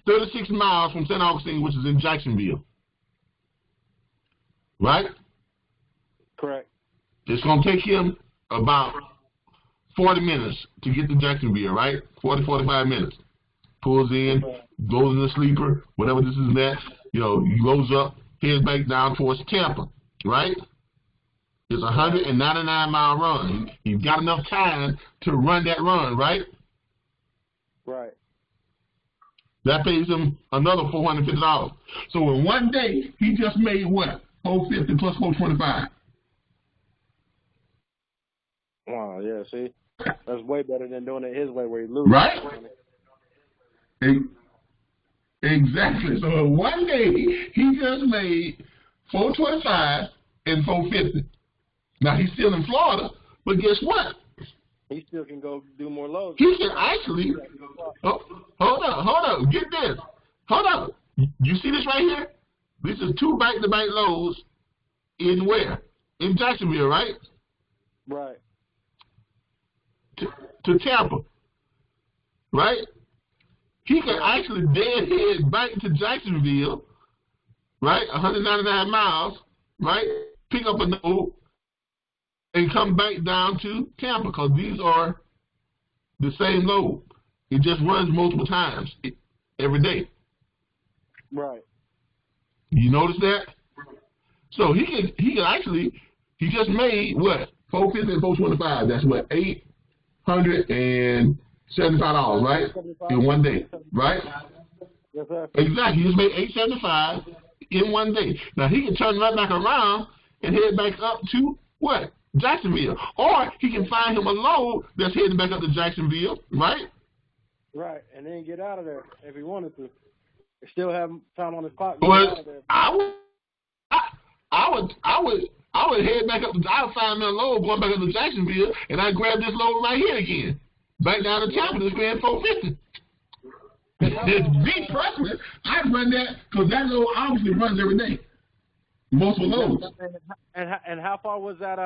A: 36 miles from St. Augustine, which is in Jacksonville, right?
C: Correct.
A: It's going to take him about 40 minutes to get to Jacksonville, right? 45 minutes. Pulls in, goes in the sleeper, whatever this is and that. You know, he goes up, heads back down towards Tampa, right? It's a 199-mile run. You've got enough time to run that run, right?
C: Right.
A: That pays him another $450. So in one day, he just made what? $450 plus $425.
C: Wow, yeah, see? That's way better than doing it his way where he loses.
A: Right? Exactly. So in one day, he just made $425 and $450. Now, he's still in Florida, but guess what?
C: He still can go do more loads.
A: He can actually, hold up, get this. Hold up. You see this right here? This is 2 back-to-back loads in where? In Jacksonville, right?
C: Right.
A: To Tampa, right? He can actually deadhead back to Jacksonville, right? 199 miles, right? Pick up a load and come back down to Tampa because these are the same load. It just runs multiple times every day.
C: Right.
A: You notice that? So he just made what? $450 and $425. That's what, $875, right? In one day, right?
C: Yes, sir.
A: Exactly. He just made $875 in one day. Now he can turn right back around and head back up to what? Jacksonville. Or he can find him a load that's heading back up to Jacksonville, right?
C: Right, and then get out of there if he wanted to. He still have time on his clock.
A: Well, I would head back up to, I would find me a load going back up to Jacksonville, and I'd grab this load right here again. Back down to Tampa, this grand $450. Me personally, I'd run that, because that load obviously runs every day. Multiple loads.
C: And how far was that,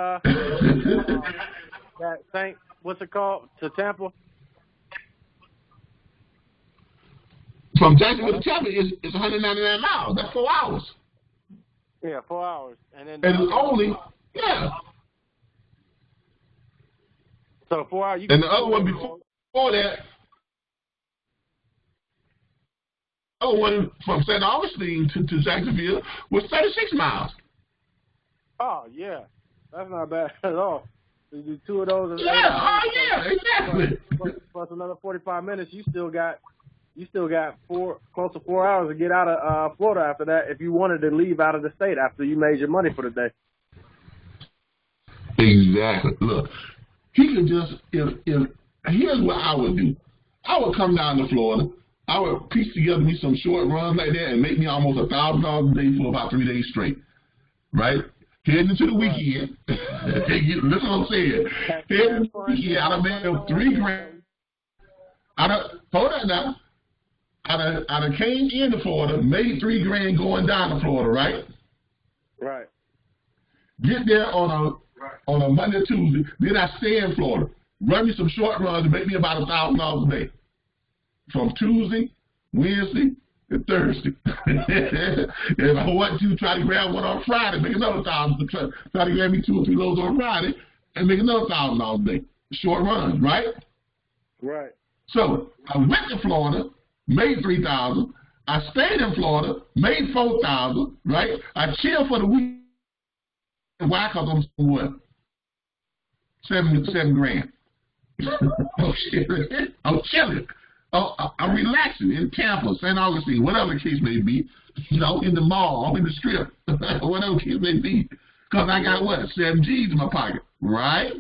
C: that St., what's it called, to Tampa?
A: From Jacksonville to Tampa is 199 miles. That's 4 hours.
C: Yeah, 4 hours. And then
A: it's only, yeah.
C: So 4 hours.
A: And the other one before that, the other one from St. Augustine to Jacksonville was 36 miles.
C: Oh, yeah. That's not bad at all. You do 2 of those.
A: Yeah, exactly.
C: Plus another 45 minutes, you still got close to 4 hours to get out of Florida after that if you wanted to leave out of the state after you made your money for the day.
A: Exactly. Look, he could just, if here's what I would do. I would come down to Florida. I would piece together me some short runs like that and make me almost $1,000 a day for about 3 days straight. Right? Heading into the weekend. Listen what I'm saying. Heading into the weekend, I'd have made $3,000. Hold on now. I came into Florida, made $3,000 going down to Florida, right?
C: Right.
A: Get there on a Monday, Tuesday. Then I stay in Florida. Run me some short runs and make me about $1,000 a day. From Tuesday, Wednesday, and Thursday. If I want to try to grab one on Friday, make another $1,000. Try to grab me 2 or 3 loads on Friday and make another $1,000 a day. Short runs, right?
C: Right.
A: So I went to Florida, made $3,000. I stayed in Florida, made $4,000. Right? I chilled for the week. Why? Because I'm what? $7,000. I'm chilling. I'm relaxing in Tampa, St. Augustine, whatever the case may be. You know, in the mall, in the strip, whatever the case may be. Because I got what? 7 G's in my pocket. Right?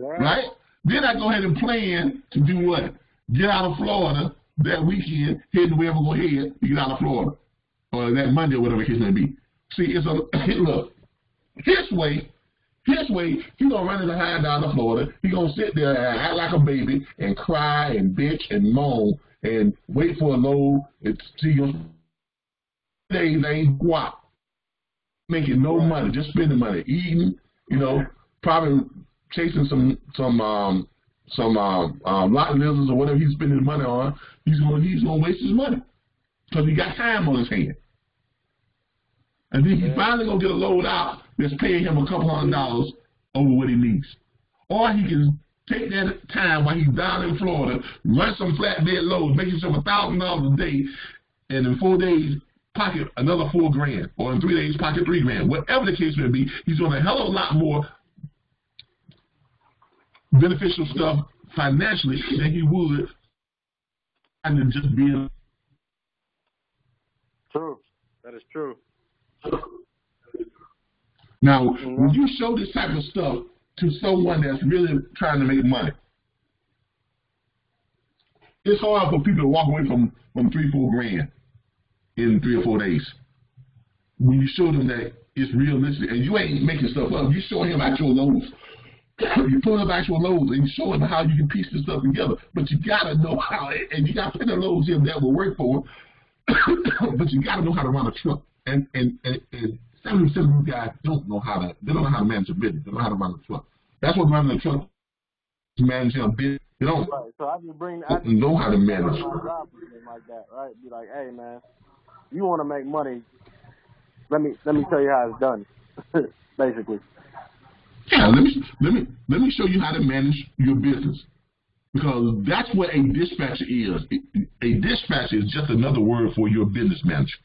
A: Right? Then I go ahead and plan to do what? Get out of Florida that weekend, heading wherever I'm going to head to get out of Florida. Or that Monday or whatever the case may be. See, it's a, look, his way, he's going to run his hand down to Florida. He's going to sit there and act like a baby and cry and bitch and moan and wait for a load and see him. Days ain't guap. making no money, just spending money, eating, you know, probably chasing some lot lizards or whatever he's spending the money on. He's gonna waste his money because he got time on his hand. And then he finally gonna get a load out that's paying him a couple $100 over what he needs. Or he can take that time while he's down in Florida, run some flatbed loads, make himself $1,000 a day, and in 4 days pocket another $4,000, or in 3 days pocket $3,000. Whatever the case may be, he's doing a hell of a lot more beneficial stuff financially than he would and just being.
C: True. That is true.
A: Now, when you show this type of stuff to someone that's really trying to make money, it's hard for people to walk away from $3-4 in 3 or 4 days. When you show them that it's realistic, and you ain't making stuff up, you show him actual loads. You pull up actual loads and you show him how you can piece this stuff together. But you gotta know how, and you got plenty of loads here that will work for him. But you gotta know how to run a truck. And 70% of these guys don't know how to manage a business. They don't know how to run a truck. That's what running a truck is, managing a business. They don't
C: So I just
A: know how to manage.
C: Like that, right? Be like, hey man, you want to make money? Let me tell you how it's done. Basically.
A: Yeah, let me show you how to manage your business, because that's what a dispatcher is. A dispatcher is just another word for your business manager,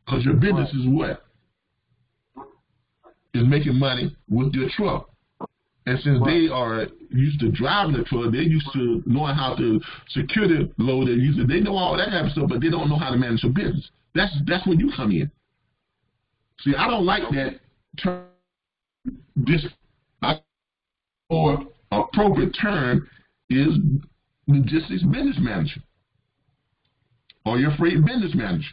A: because your business is what? Is making money with your truck. And since they are used to driving the truck, they're used to knowing how to secure the load. They know all that kind of stuff, but they don't know how to manage your business. That's where you come in. See, I don't like that term. Or appropriate term is logistics business manager or your freight business manager,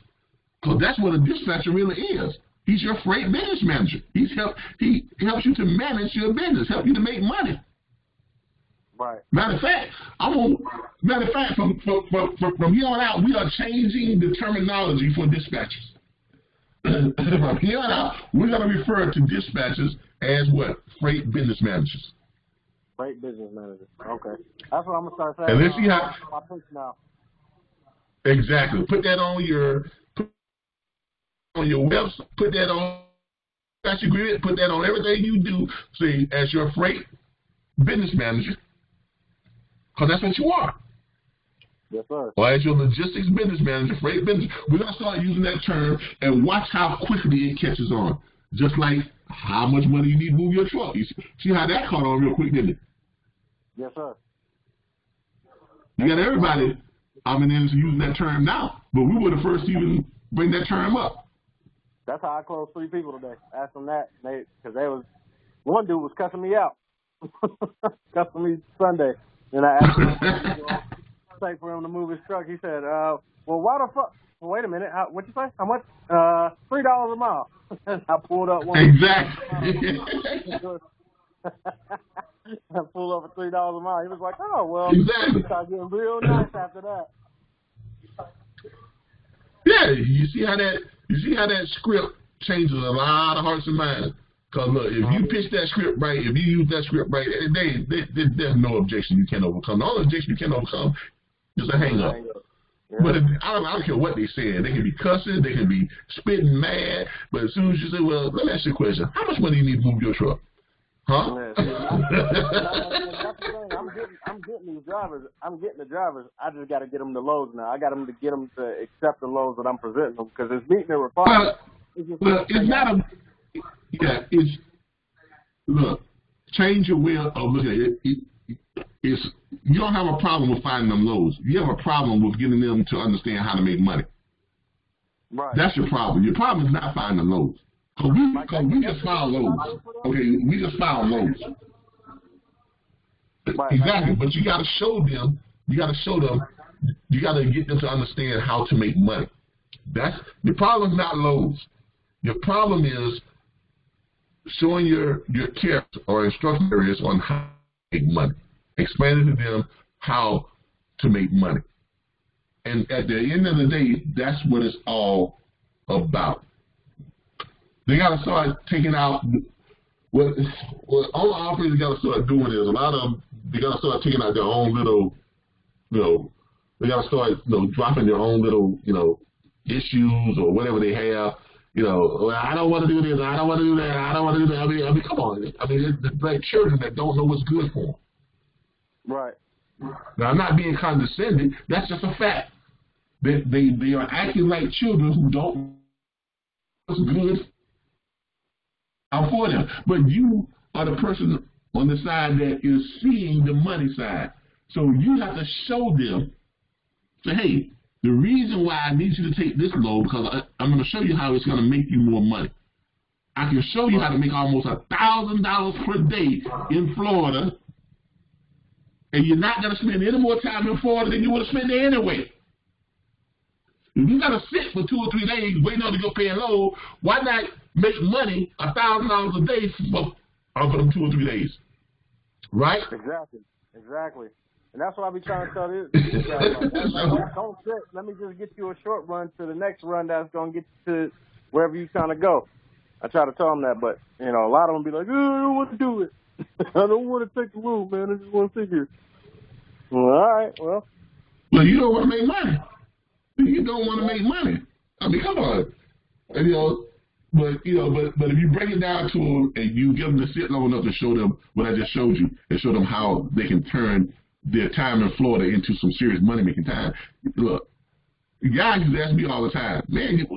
A: because that's what a dispatcher really is. He's your freight business manager. He helps you to manage your business, help you to make money.
C: Right.
A: Matter of fact, from here on out, we are changing the terminology for dispatchers. From here on out, we're going to refer to dispatchers as what? Freight business managers.
C: Freight business managers. Okay. That's what I'm going to start saying.
A: And let's see how.
C: My pitch now.
A: Exactly. Put that on your website. Put that on your grid. Put that on everything you do. See, as your freight business manager, because that's what you are.
C: Yes, sir.
A: Or as your logistics business manager, freight business. We're going to start using that term and watch how quickly it catches on. Just like how much money you need to move your truck. You see how that caught on real quick, didn't it?
C: Yes, sir.
A: You got everybody using that term now, but we were the first to even bring that term up.
C: That's how I closed 3 people today. Asked them that, because one dude was cussing me out, cussing me Sunday, and I asked him say for him to move his truck. He said, "Well, why the fuck? Well, wait a minute. What'd you say? How much? $3 a mile." I pulled up one.
A: Exactly.
C: I pulled up for $3 a mile. He was like, "Oh well."
A: Exactly.
C: He started getting real nice after that.
A: Yeah, you see how that script changes a lot of hearts and minds. Because look, if you pitch that script right, if you use that script right, there's no objection you can't overcome. The only objection you can't overcome is a hang up. Yeah. But I don't care what they say. They can be cussing, they can be spitting mad, but as soon as you say, well, let me ask you a question. How much money do you need to move your truck? Huh?
C: I'm getting these drivers. I'm getting the drivers. I just got to get them the loads now. I got them to get them to accept the loads that I'm presenting them, because it's meeting their requirements.
A: Well, it's not a... Yeah, look, change your way of looking at it. You don't have a problem with finding them loads. You have a problem with getting them to understand how to make money.
C: Right.
A: That's your problem. Your problem is not finding loads. Because we just found loads. Okay, we just found loads. Right. Exactly, but you got to show them. You got to get them to understand how to make money. The problem is not loads. Your problem is showing your character or instruction areas on how to make money, explaining to them how to make money. And at the end of the day, that's what it's all about. They got to start taking out what all the operators got to start doing is a lot of them, they got to start taking out their own little, they got to start, dropping their own little, issues or whatever they have. Well, I don't want to do this, I don't want to do that, I don't want to do that. I mean, come on. I mean, it's like children that don't know what's good for them.
C: Right.
A: Now, I'm not being condescending. That's just a fact. They are acting like children who don't know what's good for them. But you are the person on the side that is seeing the money side. So you have to show them, say, hey, the reason why I need you to take this loan, because I'm going to show you how it's going to make you more money. I can show you how to make almost $1,000 per day in Florida, and you're not going to spend any more time in Florida than you would have spent there anyway. If you got to sit for 2 or 3 days waiting on to go paying loan, why not make money $1,000 a day for them 2 or 3 days? Right?
C: Exactly. And that's what I be trying to tell these guys. Like, don't sit. Let me just get you a short run to the next run that's going to get you to wherever you trying to go. I try to tell them that, but, a lot of them be like, oh, I don't want to do it. I don't want to take the room, man. I just want to sit here. Well, all right, well.
A: Well, you don't want to make money. You don't want to make money. I mean, come on. And, but if you break it down to them and you give them the sit long enough to show them what I just showed you and show them how they can turn their time in Florida into some serious money-making time. Look, guys used to ask me all the time, man,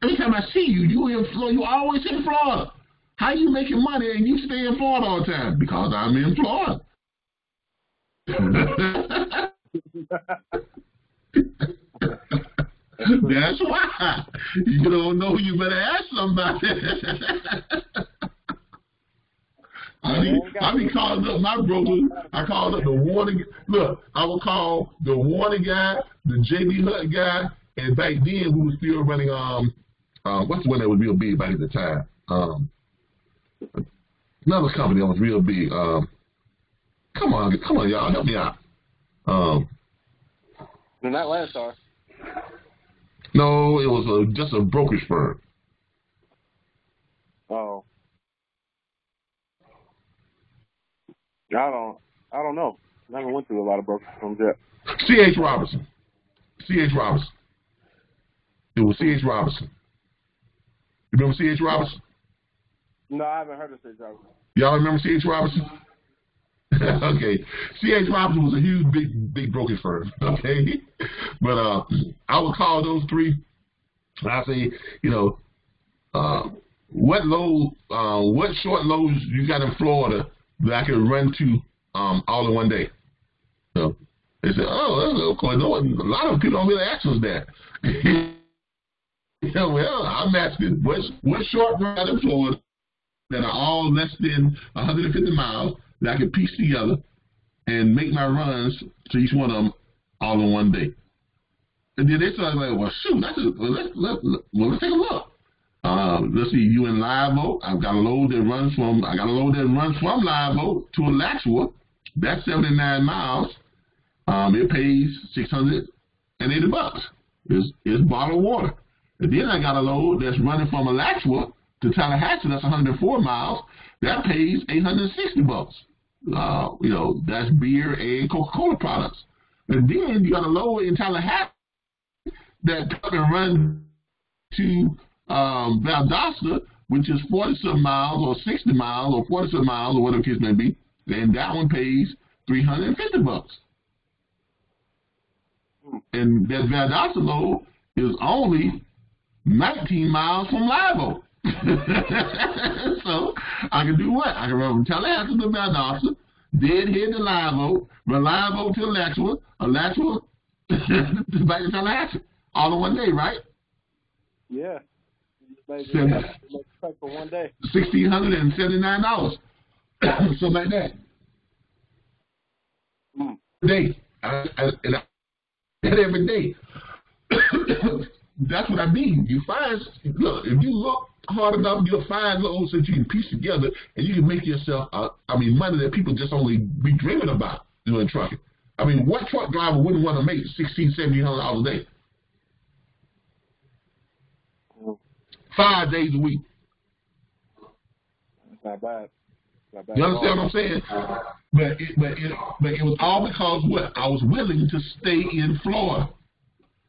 A: every time I see you, you in Florida, you always in Florida. How you making money and you stay in Florida all the time? Because I'm in Florida. That's why. You don't know, you better ask somebody. I be calling up my brokers. I called up the warning. Look, I would call the warning guy, the JD Hut guy, and back then we were still running what's the one that was real big back at the time? Another company that was real big. Come on, y'all, help me out.
C: Not Landstar.
A: No, it was just a brokerage firm.
C: Oh. I don't know. I haven't went through a lot of brokerage firms yet.
A: C.H. Robinson. C.H. Robinson. It was C.H. Robinson. You remember C.H. Robinson?
C: No, I haven't heard of C.H. Robinson.
A: Y'all remember C.H. Robinson? Okay. C.H. Robinson was a huge, big brokerage firm. Okay? But I would call those three, and I say, what short loads you got in Florida that I could run to all in one day? So they said, oh, of course, a lot of people don't really ask us that. Well, I'm asking, what short run in Florida that are all less than 150 miles that I can piece together and make my runs to each one of them all in one day? And then they started like, well, shoot, let's take a look. Let's see, you in Live Oak. I got a load that runs from Live Oak to Alachua. That's 79 miles. It pays $680. It's bottled water. And then I got a load that's running from Alachua to Tallahassee. That's 104 miles. That pays $860. That's beer and Coca-Cola products. And then you got a load in Tallahassee that can run to Valdosta, which is 40-some miles or 60 miles or 40-some miles or whatever the case may be, and that one pays $350. And that Valdosta load is only 19 miles from Live Oak. So I can do what? I can run from Tallahassee to Valdosta, then head to Live Oak, run Live Oak to Alachua back to Tallahassee, all in one day, right?
C: Yeah. For one day.
A: $1,679. Something like that. Day. Every day. That's what I mean. You find, look, if you look hard enough, you'll find loads that you can piece together, and you can make yourself, money that people just only be dreaming about doing trucking. I mean, what truck driver wouldn't want to make $1,600, $1,700 a day? 5 days a week.
C: Not bad. Not bad.
A: You understand what I'm saying? But it was all because what? I was willing to stay in Florida.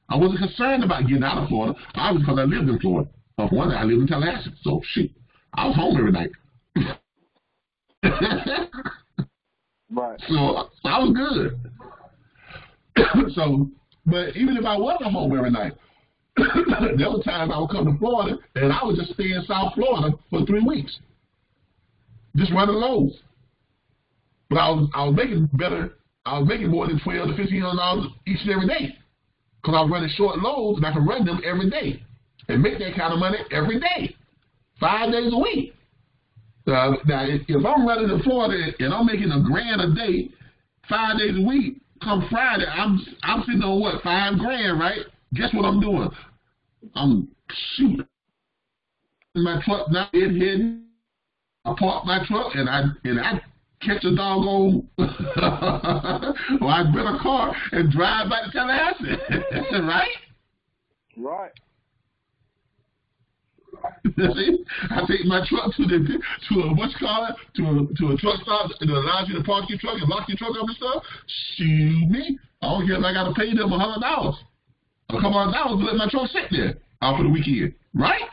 A: I wasn't concerned about getting out of Florida. I was because I lived in Florida. Of one, I lived in Tallahassee. So shit, I was home every night.
C: Right.
A: So I was good. So, but even if I wasn't home every night, there were times I would come to Florida and I would just stay in South Florida for 3 weeks, just running loads. But I was making better. I was making more than $1,200 to $1,500 each and every day because I was running short loads and I could run them every day and make that kind of money every day, 5 days a week. Now, if I'm running in Florida and I'm making $1,000 a day, 5 days a week, come Friday, I'm sitting on what, $5,000, right? Guess what I'm doing? I'm shooting my truck, not heading. I park my truck and I catch a doggone, or I rent a car and drive back to Tallahassee, right?
C: Right.
A: See, I take my truck to a what's called to a truck stop that allows you to park your truck and lock your truck up and stuff. Shoot me, I don't care if I got to pay them $100, a couple $100 to let my truck sit there out for the weekend, right?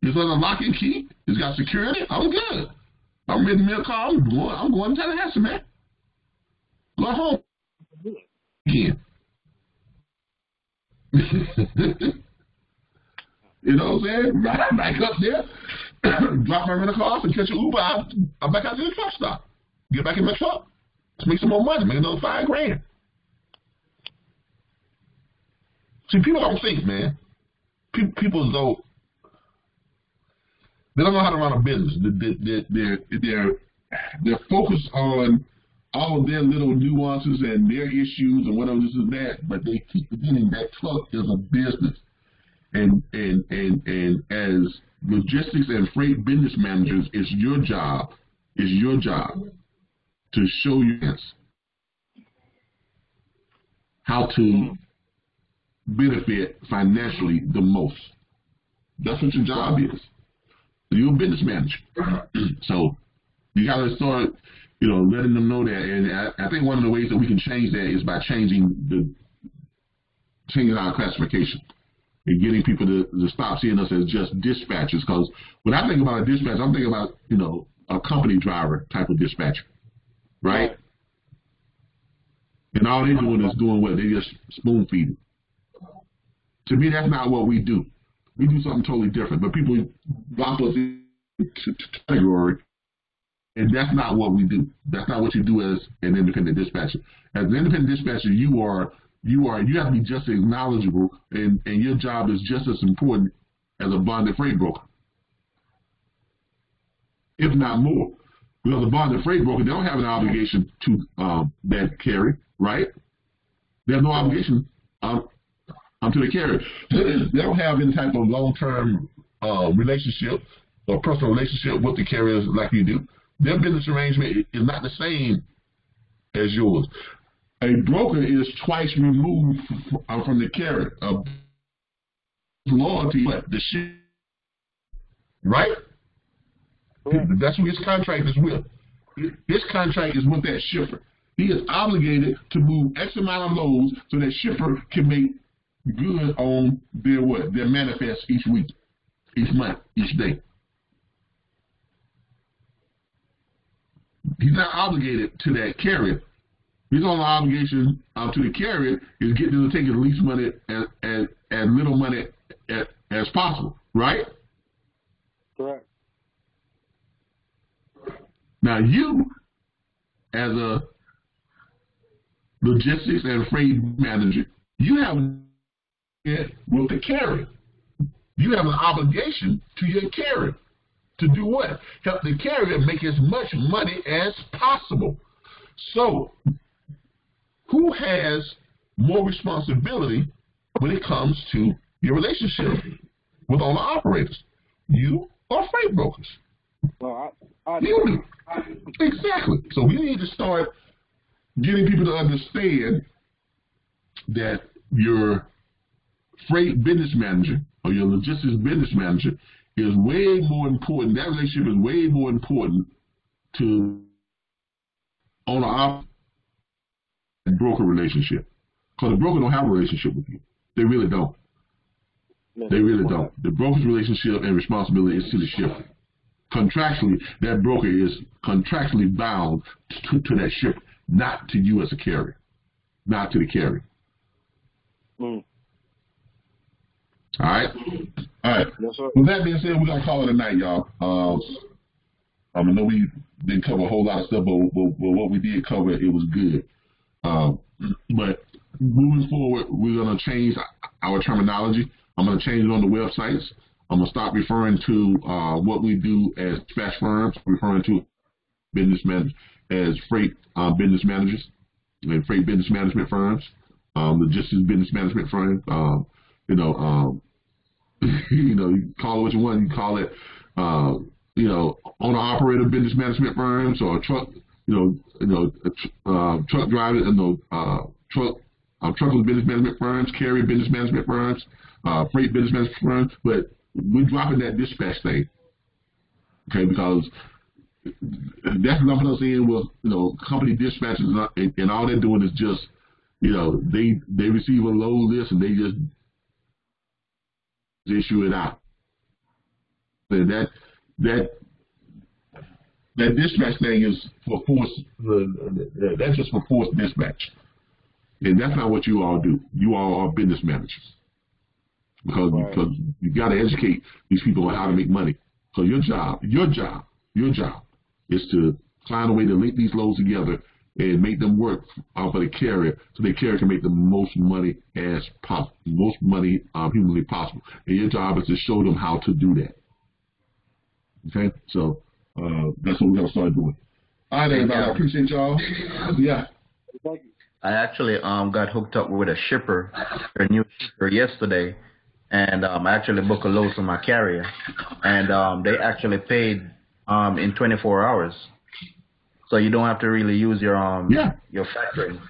A: It's on a lock and key. It's got security. I'm good. I'm renting me a car. I'm going to Tallahassee, man. Go home again. You know what I'm saying? Right back up there, drop my rental car off and catch an Uber. I'm back out to the truck stop. Get back in my truck. Let's make some more money. Make another $5,000. See, people don't think, man. People don't. They don't know how to run a business. They're focused on all of their little nuances and their issues and whatever this and that, but they keep forgetting that truck is a business. And as logistics and freight business managers, it's your job to show you how to benefit financially the most. That's what your job is. You're a business manager. So you got to start, letting them know that. And I think one of the ways that we can change that is by changing our classification and getting people to stop seeing us as just dispatchers. Because when I think about a dispatcher, I'm thinking about, a company driver type of dispatcher, right? And all they're doing is doing what? They just spoon feeding. To me, that's not what we do. We do something totally different, but people drop us into category, and that's not what we do. That's not what you do as an independent dispatcher. As an independent dispatcher, you have to be just as knowledgeable, and your job is just as important as a bonded freight broker, if not more. Because a bonded freight broker, they don't have an obligation to that carry, right? They have no obligation to the carrier. They don't have any type of long-term relationship or personal relationship with the carriers like you do. Their business arrangement is not the same as yours. A broker is twice removed from the carrier. Loyalty, the ship, right? That's who his contract is with. His contract is with that shipper. He is obligated to move X amount of loads so that shipper can make good on their manifest each week, each month, each day. He's not obligated to that carrier. His only obligation to the carrier is get them to take as least money as little money as possible, right?
C: Correct.
A: Now you, as a logistics and freight manager, you have with the carrier. You have an obligation to your carrier to do what? Help the carrier make as much money as possible. So, who has more responsibility when it comes to your relationship with owner operators? You or freight brokers?
C: Well, I
A: you do. Exactly. So we need to start getting people to understand that your freight business manager or your logistics business manager is way more important. That relationship is way more important to owner-operator broker relationship. Because the broker don't have a relationship with you. They really don't. They really don't. The broker's relationship and responsibility is to the shipper. Contractually, that broker is contractually bound to that shipper, not to you as a carrier, not to the carrier. All right? All right.
C: Yes, sir.
A: With that being said, we're going to call it a night, y'all. I know we didn't cover a whole lot of stuff, but what we did cover, it was good. But moving forward, we're going to change our terminology. I'm going to change it on the websites. I'm going to stop referring to what we do as dispatch firms, referring to business managers as freight business managers and freight business management firms, logistics business management firms. You call it what you want. You call it, owner-operator business management firms or truck, truck drivers, truckers business management firms, carrier business management firms, freight business management firms. But we're dropping that dispatch thing, okay? Because that's lumping us in with, company dispatches, and all they're doing is just, they receive a load list and they just issue it out. And that dispatch thing is for force. That's just for force dispatch, and that's not what you all do. You all are business managers because you got to educate these people on how to make money. So your job is to find a way to link these loads together and make them work for the carrier, so the carrier can make the most money as possible, most money humanly possible. And your job is to show them how to do that. Okay, so that's what we're gonna start doing. All right, everybody. I appreciate y'all. Yeah.
D: I actually got hooked up with a shipper, a new shipper yesterday, and I actually booked a load from my carrier, and they actually paid in 24 hours. So you don't have to really use your factoring.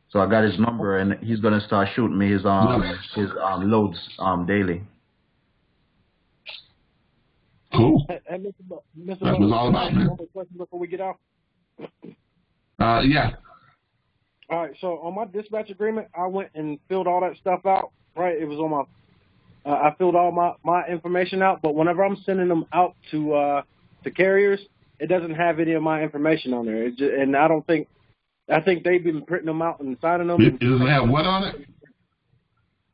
D: So I got his number, and he's gonna start shooting me his loads daily.
A: Cool.
C: Hey, Mr.
A: That's what it's all about, man.
C: One more question before we get off.
A: Yeah.
C: All right. So on my dispatch agreement, I went and filled all that stuff out. Right. It was on my. I filled all my information out, but whenever I'm sending them out to carriers, it doesn't have any of my information on there. And I think they've been printing them out and signing them.
A: It doesn't have what on it?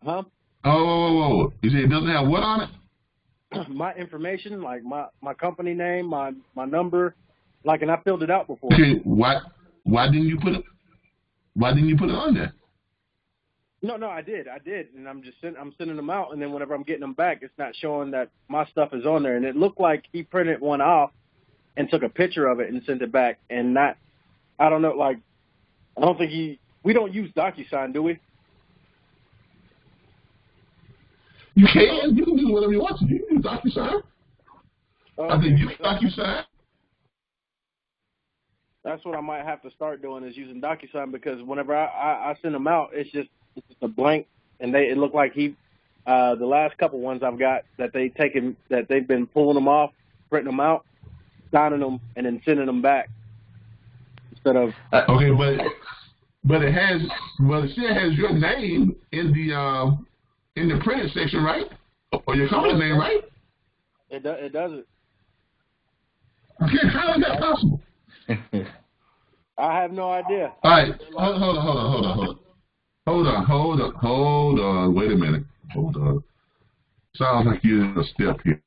C: Huh?
A: Oh. You say it doesn't have what on it?
C: My information, like my company name, my number, and I filled it out before.
A: Okay, why didn't you put it? Why didn't you put it on there?
C: No, I did, and I'm sending them out, and then whenever I'm getting them back, it's not showing that my stuff is on there, and it looked like he printed one off and took a picture of it and sent it back, and I don't know, I don't think we don't use DocuSign, do we?
A: You can do whatever you want to. You can use DocuSign. I think you can DocuSign.
C: That's what I might have to start doing, is using DocuSign, because whenever I send them out, it's just a blank, and it looked like the last couple ones I've got that they've been pulling them off, printing them out, signing them, and then sending them back instead of.
A: Okay, but it still has your name in the printed section, right? Or your company name, right?
C: It doesn't.
A: Okay, how is that possible?
C: I have no idea.
A: All right, hold on. Wait a minute. Hold on. Sounds like you're in a step here.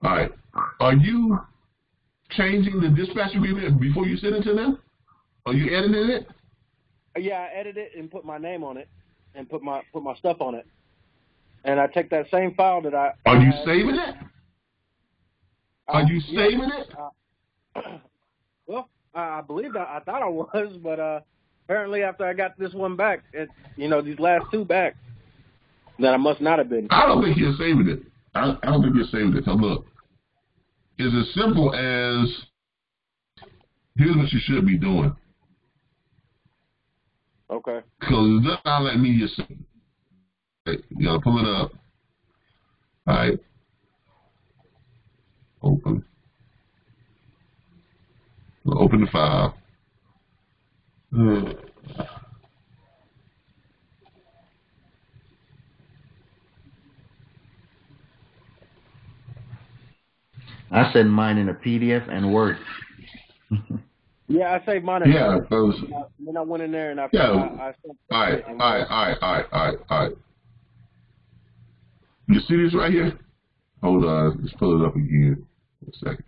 A: All right. Are you changing the dispatch agreement before you send it to them? Are you editing it?
C: Yeah, I edited it and put my name on it and put my stuff on it. And I take that same file that I.
A: Are you saving it? Are you saving it?
C: Well, I believe I thought I was, but apparently after I got this one back, these last two back, that I must not have been.
A: I don't think you're saving it. I don't think you're saving it. So look, it's as simple as, here's what you should be doing.
C: Okay.
A: Because it does not let me just say. You gotta pull it up. All right. Open. We'll open the file.
D: I send mine in a PDF and Word.
C: Yeah, I saved mine.
A: Yeah,
C: then I went in there and I
A: all right. You see this right here? Hold on, let's pull it up again. A second.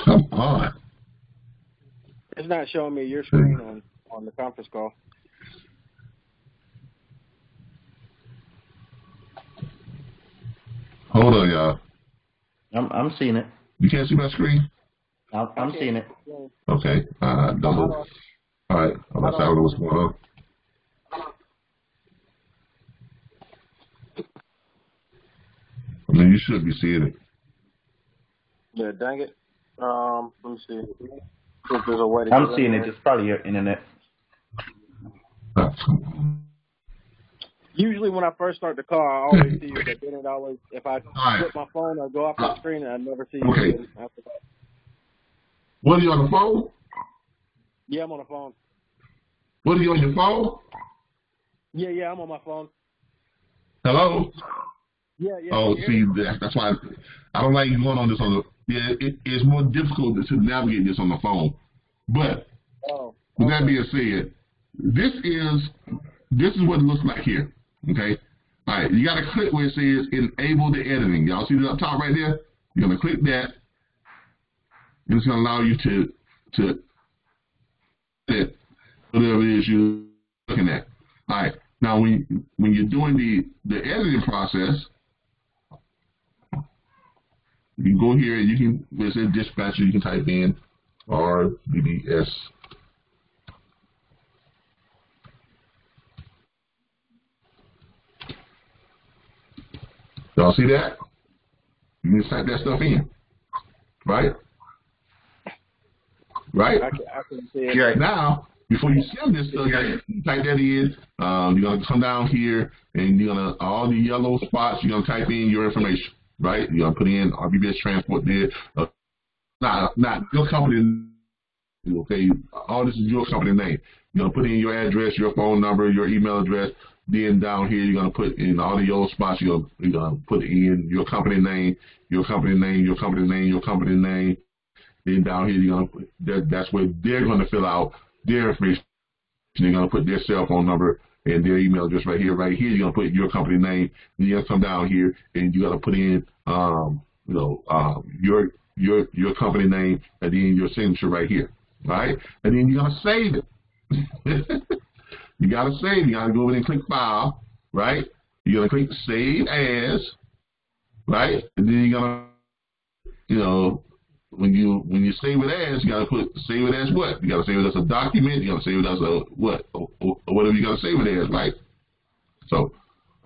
A: Come on.
C: It's not showing me your screen on the conference call.
A: Hold on, y'all.
D: I'm seeing it.
A: You can't see my screen?
D: I'm seeing it.
A: Okay. Don't know. All right. I don't know what's going on. I mean, you should be seeing it.
C: Yeah, dang it. Let me see. If there's a way to
D: I'm seeing it. It's probably your internet.
C: Usually when I first start the call, I always see you, but then it always, if I flip my phone or go off the screen, I never see you again after that.
A: What, are you on the phone?
C: Yeah, I'm on the phone.
A: What, are you on your phone?
C: Yeah, I'm on my phone.
A: Hello?
C: Yeah.
A: Oh, see, that's why I don't like you going on this on the. Yeah, it's more difficult to navigate this on the phone. But with that being said, this is what it looks like here. Okay. All right. You got to click where it says enable the editing. Y'all see it up top right there? You're gonna click that, and it's gonna allow you to edit whatever it is you're looking at. All right. Now, when you're doing the editing process, you can go here and you can, where it says dispatcher, you can type in RBBS. Y'all see that? You can just type that stuff in, right? Right?
C: I can see it.
A: Right now, before you send this stuff, you type that in. You're gonna come down here and you're gonna all the yellow spots. You're gonna type in your information, right? You're gonna put in RBBS Transport there. Not your company. Okay, all this is your company name. You're gonna put in your address, your phone number, your email address. Then down here, you're gonna put in all the yellow spots. You're gonna put in your company name, your company name, your company name, your company name. Then down here, you're gonna put that's where they're gonna fill out their information. They're gonna put their cell phone number and their email address right here. Right here, you're gonna put your company name. Then you're gonna come down here and you gotta put in your company name and then your signature right here. Right? And then you're gonna save it. You gotta save. You gotta go over and click File. Right? You're gonna click Save As. Right? And then you're gonna, when you save it as, you gotta save it as what? You gotta save it as a document. You gotta save it as a what? Or whatever you gotta save it as, right? So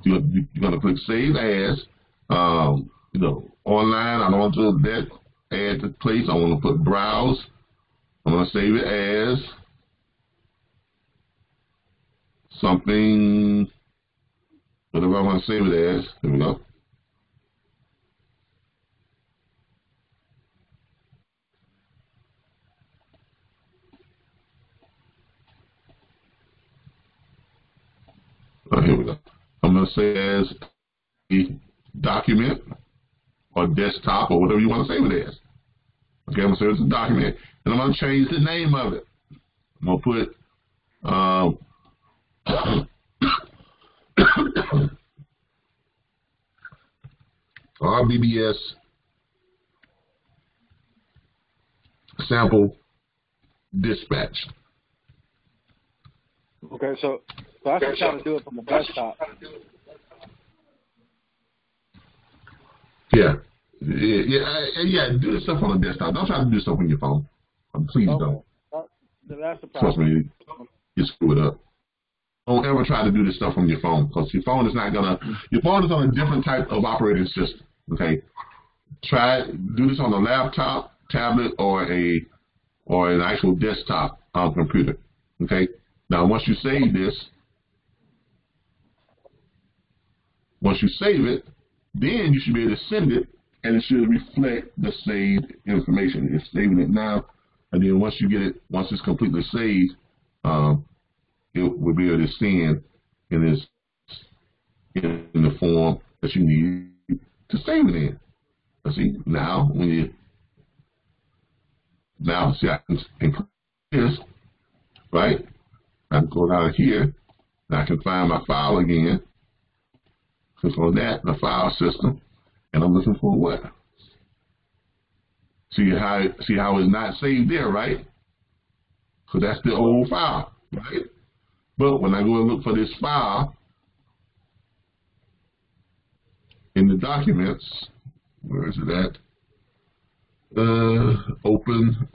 A: you're gonna click Save As. Online. I don't want to that add to place. I want to put Browse. I'm gonna save it as something. Whatever I want to save it as. There we go. Here we go. I'm going to say as a document or desktop or whatever you want to save it as. Okay, I'm going to say it's a document, and I'm going to change the name of it. I'm going to put RBBS sample dispatch.
C: Okay, so I can try to do it from the desktop.
A: Yeah. Do this stuff on the desktop. Don't try to do stuff on your phone. Please don't.
C: That's the problem.
A: Trust me, you screw it up. Don't ever try to do this stuff on your phone because your phone is not gonna. Your phone is on a different type of operating system. Okay. Do this on a laptop, tablet, or or an actual desktop computer. Okay. Now, once you save this, once you save it, then you should be able to send it, and it should reflect the saved information. It's saving it now, and then once you get it, once it's completely saved, it will be able to send in the form that you need to save it in. Let's see, now when you see I can include this, right? I can go down here, and I can find my file again. Click on that, the file system, and I'm looking for what? See how it's not saved there, right? So that's the old file, right? But when I go and look for this file in the documents, where is it at? Open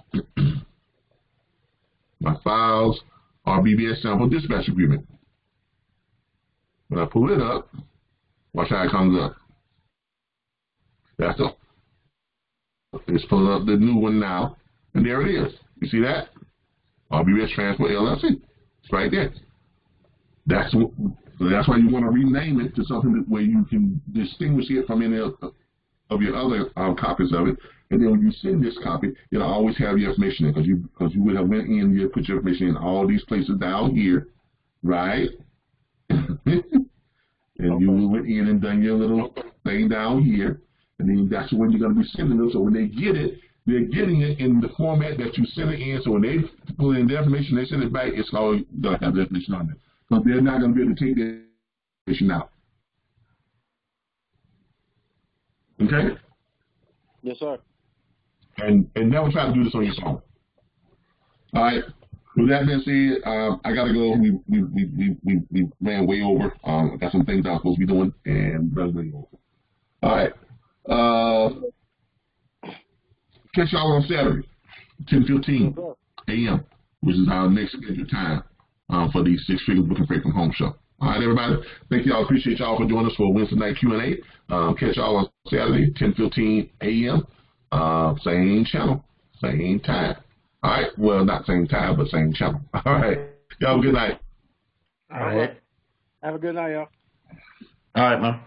A: my files, RBBS sample dispatch agreement. When I pull it up, watch how it comes up. That's all. It's pulling up the new one now, and there it is. You see that? RBBS Transport LLC. It's right there. That's why you want to rename it to something where you can distinguish it from any of your other copies of it. And then when you send this copy, it'll always have your information in, because you would have went in, you put your information in all these places down here, right? And you went in and done your little thing down here, and then that's when you're going to be sending them. So when they get it, they're getting it in the format that you send it in. So when they put in their information, they send it back, it's all going to have the information on it. So they're not going to be able to take the information out. Okay?
C: Yes, sir.
A: And never try to do this on your phone. All right. With that being said, I gotta go. We ran way over. I got some things I was supposed to be doing, and ran way over. All right. Catch y'all on Saturday, 10:15 a.m., which is our next scheduled time for the Six Figure Booking Freight from Home show. All right, everybody. Thank y'all. Appreciate y'all for joining us for Wednesday night Q&A. Catch y'all on Saturday, 10:15 a.m. Same channel, same time. All right. Well, not same time, but same channel. All right. Y'all have a good night.
D: All right.
C: Have a good night, y'all.
D: All right, man.